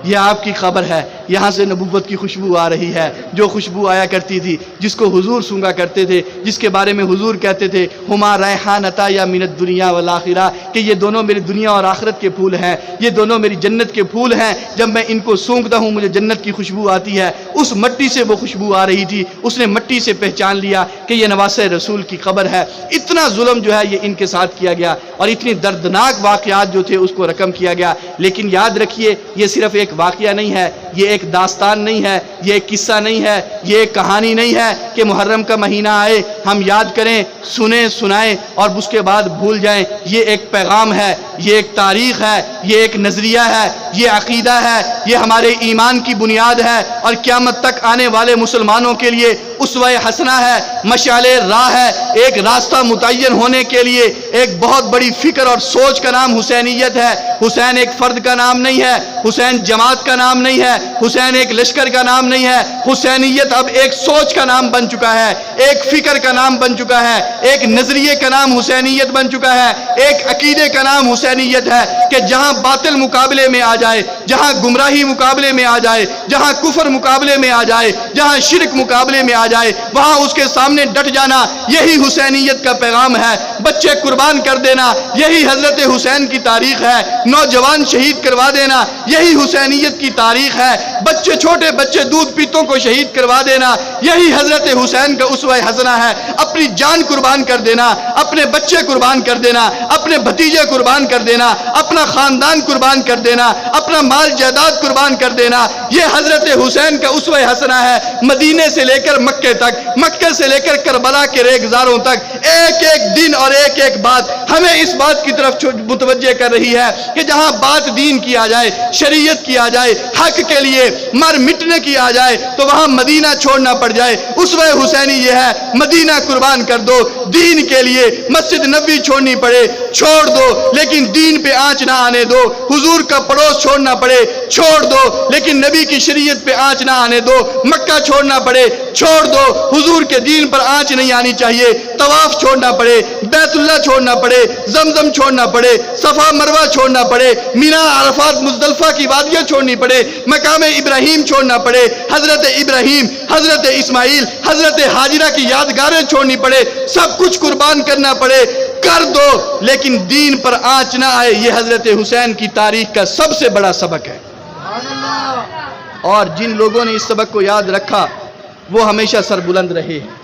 یہ آپ کی قبر ہے، یہاں سے نبوت کی خوشبو آ رہی ہے، جو خوشبو آیا کرتی تھی، جس کو حضور سونگا کرتے تھے، جس کے بارے میں حضور کہتے تھے ہما ریحانتا یا من الدنیا والآخرہ، کہ یہ دونوں میری دنیا اور آخرت کے پھول ہیں، یہ دونوں میری جنت کے پھول ہیں، جب میں ان کو سونگتا ہوں مجھے جنت کی خوشبو آتی ہے۔ اس مٹی سے وہ خوشبو آ رہی تھی، اس نے مٹی سے پہچان لیا کہ یہ نواسہ رسول کی قبر ہے۔ اتنا ظلم جو ہے یہ ان کے ساتھ کیا گیا اور اتنی دردناک واقعات جو تھے اس کو رقم کیا گیا، لیکن یاد رکھیے یہ صرف ایک واقعہ نہیں ہے، یہ ایک داستان نہیں ہے، یہ ایک قصہ نہیں ہے، یہ ایک کہانی نہیں ہے کہ محرم کا مہینہ آئے ہم یاد کریں، سنیں، سنائیں اور اس کے بعد بھول جائیں۔ یہ ایک پیغام ہے، یہ ایک تاریخ ہے، یہ ایک نظریہ ہے، یہ عقیدہ ہے، یہ ہمارے ایمان کی بنیاد ہے اور قیامت تک آنے والے مسلمانوں کے لیے اسوہ حسنہ ہے، مشعل راہ ہے۔ ایک راستہ متعین ہونے کے لیے ایک بہت بڑی فکر اور سوچ کا نام حسینیت ہے۔ حسین ایک فرد کا نام نہیں ہے، حسین جماعت کا نام نہیں ہے، حسین ایک لشکر کا نام نہیں ہے، حسینیت اب ایک سوچ کا نام بن چکا ہے، ایک فکر کا نام بن چکا ہے، ایک نظریے کا نام حسینیت بن چکا ہے، ایک عقیدے کا نام حسینیت ہے کہ جہاں باطل مقابلے میں آ جائے، جہاں گمراہی مقابلے میں آ جائے، جہاں کفر مقابلے میں آ جائے، جہاں شرک مقابلے میں آ جائے، وہاں اس کے سامنے ڈٹ جانا، یہی حسینیت کا پیغام ہے۔ بچے قربان کر دینا یہی حضرت حسین کی تاریخ ہے، نوجوان شہید کروا دینا یہی حسینیت کی تاریخ ہے، بچے چھوٹے بچے دودھ پیتوں کو شہید کروا دینا یہی حضرت حسین کا اسوہ حسنہ ہے۔ اپنی جان قربان کر دینا، اپنے بچے قربان کر دینا، اپنے بھتیجے قربان کر دینا، اپنا خاندان قربان کر دینا، اپنا مال جائیداد قربان کر دینا، یہ حضرت حسین کا اسوہ حسنہ ہے۔ مدینے سے لے کر مکے تک، مکے سے لے کر کربلا کے ریگزاروں تک، ایک ایک دن اور ایک ایک بات ہمیں اس بات کی طرف متوجہ کر رہی ہے کہ جہاں بات دین کی آ جائے، شریعت کی آ جائے، حق کے لیے مر مٹنے کی آ جائے تو وہاں مدینہ چھوڑنا پڑ جائے۔ اسوہ حسینی یہ ہے، مدینہ قربان کر دو دین کے لیے، مسجد نبوی چھوڑنی پڑے چھوڑ دو لیکن دین پہ آنچ نہ آنے دو، حضور کا پڑوس چھوڑنا پڑے چھوڑ دو لیکن نبی کی شریعت پہ آنچ نہ آنے دو، مکہ چھوڑنا پڑے چھوڑ دو، حضور کے دین پر آنچ نہیں آنی چاہیے، طواف چھوڑنا پڑے، بیت اللہ چھوڑنا پڑے، زمزم چھوڑنا پڑے، صفا مروہ چھوڑنا پڑے، مینا عرفات مزدلفہ کی وادیاں چھوڑنی پڑے، مقام ابراہیم چھوڑنا پڑے، حضرت ابراہیم، حضرت اسماعیل، حضرت حاجرہ کی یادگاریں چھوڑنی پڑے، سب کچھ قربان کرنا پڑے، کر دو لیکن دین پر آنچ نہ آئے۔ یہ حضرت حسین کی تاریخ کا سب سے بڑا سبق ہے اور جن لوگوں نے اس سبق کو یاد رکھا وہ ہمیشہ سربلند رہے ہیں،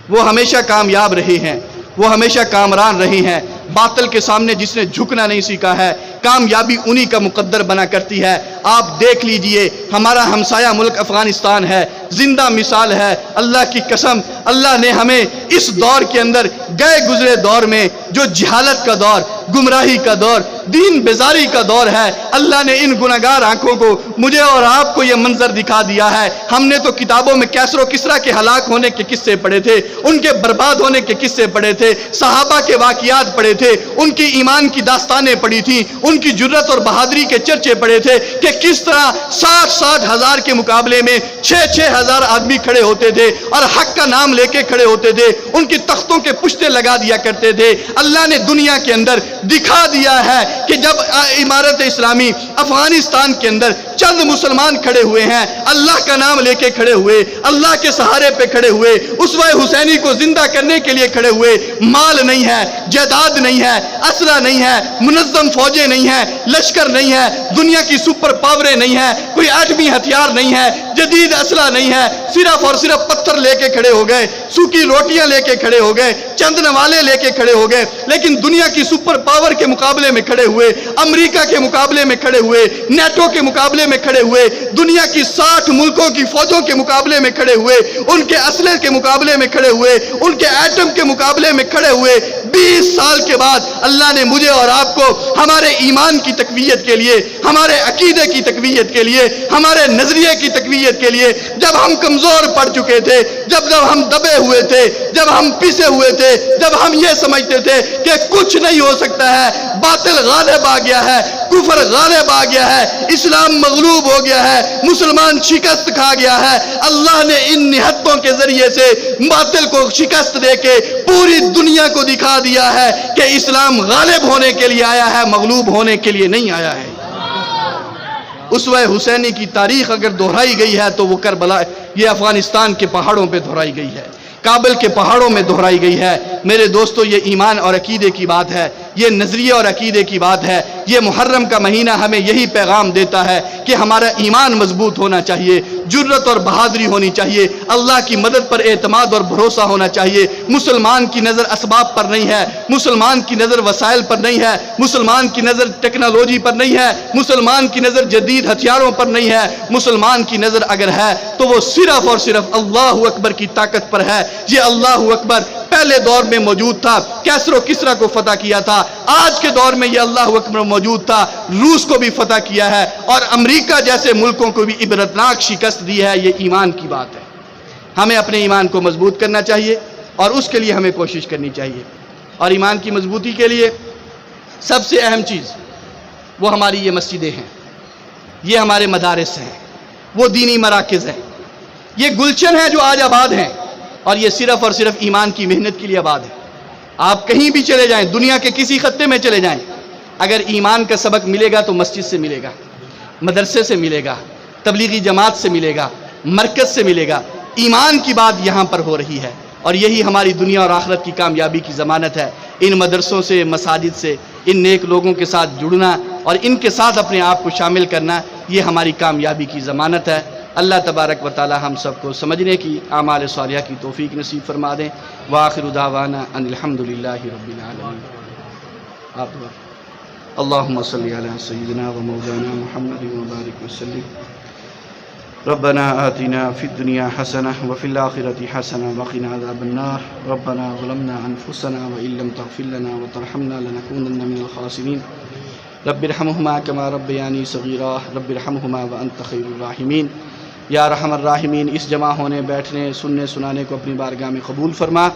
وہ ہمیشہ کامیاب رہے ہیں، وہ ہمیشہ کامران رہے ہیں۔ باطل کے سامنے جس نے جھکنا نہیں سیکھا ہے کامیابی انہی کا مقدر بنا کرتی ہے۔ آپ دیکھ لیجئے ہمارا ہمسایہ ملک افغانستان ہے، زندہ مثال ہے۔ اللہ کی قسم اللہ نے ہمیں اس دور کے اندر گئے گزرے دور میں جو جہالت کا دور، گمراہی کا دور، دین بیزاری کا دور ہے، اللہ نے ان گناہگار آنکھوں کو مجھے اور آپ کو یہ منظر دکھا دیا ہے۔ ہم نے تو کتابوں میں کیسر و کسریٰ کے ہلاک ہونے کے قصے پڑھے تھے، ان کے برباد ہونے کے قصے پڑھے تھے، صحابہ کے واقعات پڑھے تھے، ان کی ایمان کی داستانیں پڑھی تھیں، ان کی جرت اور بہادری کے چرچے پڑھے تھے کہ کس طرح 60 ہزار کے مقابلے میں 6 ہزار آدمی کھڑے ہوتے تھے اور حق کا نام لے کے کھڑے ہوتے تھے، ان کی تختوں کے پشتے لگا دیا کرتے تھے۔ اللہ نے دنیا کے اندر دکھا دیا ہے کہ جب امارت اسلامی افغانستان کے اندر چند مسلمان کھڑے ہوئے ہیں، اللہ کا نام لے کے کھڑے ہوئے، اللہ کے سہارے پہ کھڑے ہوئے، اسوہ حسینی کو زندہ کرنے کے لیے کھڑے ہوئے، مال نہیں ہے، جائیداد نہیں ہے، اسلحہ نہیں ہے، منظم فوجیں نہیں ہیں، لشکر نہیں ہے، دنیا کی سپر پاوریں نہیں ہیں، کوئی ایٹمی ہتھیار نہیں ہے، جدید اسلحہ نہیں ہے، صرف اور صرف پتھر لے کے کھڑے ہو گئے، سوکھی روٹیاں لے کے کھڑے ہو گئے، چند نوالے لے کے کھڑے ہو گئے، لیکن دنیا کی سپر پاور کے مقابلے میں کھڑے ہوئے، امریکہ کے مقابلے میں کھڑے ہوئے، نیٹو کے مقابلے میں کھڑے ہوئے، دنیا کی 60 ملکوں کی فوجوں کے مقابلے میں کھڑے ہوئے، ان کے اسلحے کے مقابلے میں کھڑے ہوئے، ان کے ایٹم کے مقابلے میں کھڑے ہوئے۔ 20 سال کے بعد اللہ نے مجھے اور آپ کو ہمارے ایمان کی تقویت کے لیے، ہمارے عقیدے کی تقویت کے لیے، ہمارے نظریے کی تقویت کے لیے، جب ہم کمزور پڑ چکے تھے، جب ہم دبے ہوئے تھے، جب ہم پسے ہوئے تھے، جب ہم یہ سمجھتے تھے کہ کچھ نہیں ہو سکتا ہے، باطل غالب آ گیا ہے، کفر غالب آ گیا ہے، اسلام مغلوب ہو گیا ہے، مسلمان شکست کھا گیا ہے، اللہ نے ان نہتوں کے ذریعے سے باطل کو شکست دے کے پوری دنیا کو دکھا دیا ہے کہ اسلام غالب ہونے کے لیے آیا ہے، مغلوب ہونے کے لیے نہیں آیا ہے۔ اسوہ حسینی کی تاریخ اگر دہرائی گئی ہے تو وہ کربلا، یہ افغانستان کے پہاڑوں پہ دہرائی گئی ہے، کابل کے پہاڑوں میں دہرائی گئی ہے۔ میرے دوستو، یہ ایمان اور عقیدے کی بات ہے، یہ نظریے اور عقیدے کی بات ہے۔ یہ محرم کا مہینہ ہمیں یہی پیغام دیتا ہے کہ ہمارا ایمان مضبوط ہونا چاہیے، جرت اور بہادری ہونی چاہیے، اللہ کی مدد پر اعتماد اور بھروسہ ہونا چاہیے۔ مسلمان کی نظر اسباب پر نہیں ہے، مسلمان کی نظر وسائل پر نہیں ہے، مسلمان کی نظر ٹیکنالوجی پر نہیں ہے، مسلمان کی نظر جدید ہتھیاروں پر نہیں ہے۔ مسلمان کی نظر اگر ہے تو وہ صرف اور صرف اللہ اکبر کی طاقت پر ہے۔ یہ اللہ اکبر پہلے دور میں موجود تھا، کیسر و کسرا کو فتح کیا تھا، آج کے دور میں یہ اللہ اکبر موجود تھا، روس کو بھی فتح کیا ہے اور امریکہ جیسے ملکوں کو بھی عبرتناک شکست دی ہے۔ یہ ایمان کی بات ہے، ہمیں اپنے ایمان کو مضبوط کرنا چاہیے اور اس کے لیے ہمیں کوشش کرنی چاہیے۔ اور ایمان کی مضبوطی کے لیے سب سے اہم چیز وہ ہماری یہ مسجدیں ہیں، یہ ہمارے مدارس ہیں، وہ دینی مراکز ہیں، یہ گلشن ہیں جو آج آباد ہیں، اور یہ صرف اور صرف ایمان کی محنت کے لیے آباد ہے۔ آپ کہیں بھی چلے جائیں، دنیا کے کسی خطے میں چلے جائیں، اگر ایمان کا سبق ملے گا تو مسجد سے ملے گا، مدرسے سے ملے گا، تبلیغی جماعت سے ملے گا، مرکز سے ملے گا۔ ایمان کی بات یہاں پر ہو رہی ہے اور یہی ہماری دنیا اور آخرت کی کامیابی کی ضمانت ہے۔ ان مدرسوں سے، مساجد سے، ان نیک لوگوں کے ساتھ جڑنا اور ان کے ساتھ اپنے آپ کو شامل کرنا، یہ ہماری کامیابی کی ضمانت ہے۔ اللہ تبارک و تعالی ہم سب کو سمجھنے کی، اعمال صالحہ کی توفیق نصیب فرما دیں۔ وآخر دعوانا ان الحمدللہ رب العالمین۔ آپ دعا۔ اللہم صلی علی سیدنا و مولانا محمد وبارک وسلم۔ ربنا آتنا فی الدنیا حسنہ وفی الآخرۃ حسنہ وقنا عذاب النار۔ ربنا ظلمنا انفسنا وإن لم تغفر لنا وترحمنا لنکونن من الخاسرین۔ رب ارحمہما کما ربیانی صغیرا، رب ارحمہما وانت خیر الراحمین۔ یا ارحم الراحمین، اس جمع ہونے، بیٹھنے، سننے سنانے کو اپنی بارگاہ میں قبول فرما۔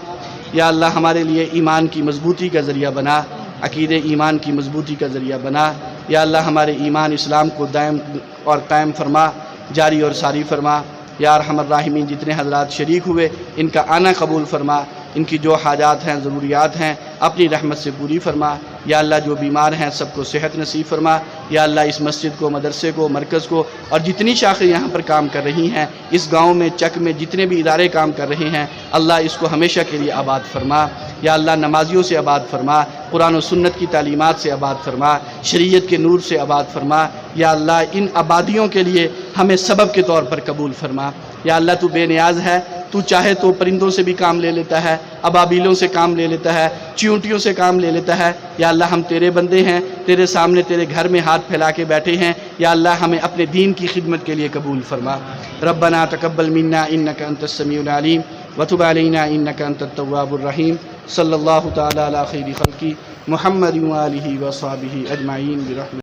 یا اللہ ہمارے لیے ایمان کی مضبوطی کا ذریعہ بنا، عقیدے ایمان کی مضبوطی کا ذریعہ بنا۔ یا اللہ ہمارے ایمان اسلام کو دائم اور قائم فرما، جاری اور ساری فرما۔ یا ارحم الراحمین، جتنے حضرات شریک ہوئے ان کا آنا قبول فرما، ان کی جو حاجات ہیں، ضروریات ہیں، اپنی رحمت سے پوری فرما۔ یا اللہ جو بیمار ہیں سب کو صحت نصیب فرما۔ یا اللہ اس مسجد کو، مدرسے کو، مرکز کو اور جتنی شاخیں یہاں پر کام کر رہی ہیں، اس گاؤں میں، چک میں جتنے بھی ادارے کام کر رہے ہیں، اللہ اس کو ہمیشہ کے لیے آباد فرما۔ یا اللہ نمازیوں سے آباد فرما، قرآن و سنت کی تعلیمات سے آباد فرما، شریعت کے نور سے آباد فرما۔ یا اللہ ان آبادیوں کے لیے ہمیں سبب کے طور پر قبول فرما۔ یا اللہ تو بے نیاز ہے، تو چاہے تو پرندوں سے بھی کام لے لیتا ہے، ابابیلوں سے کام لے لیتا ہے، چیونٹیوں سے کام لے لیتا ہے۔ یا اللہ ہم تیرے بندے ہیں، تیرے سامنے تیرے گھر میں ہاتھ پھیلا کے بیٹھے ہیں۔ یا اللہ ہمیں اپنے دین کی خدمت کے لیے قبول فرما۔ ربنا تقبل منا انک انت السمیع العلیم وتب علینا انک انت التواب الرحیم۔ صلی اللہ تعالی علی خیر خلقی محمد وآلہ وصحبہ اجمعین برحمتہ۔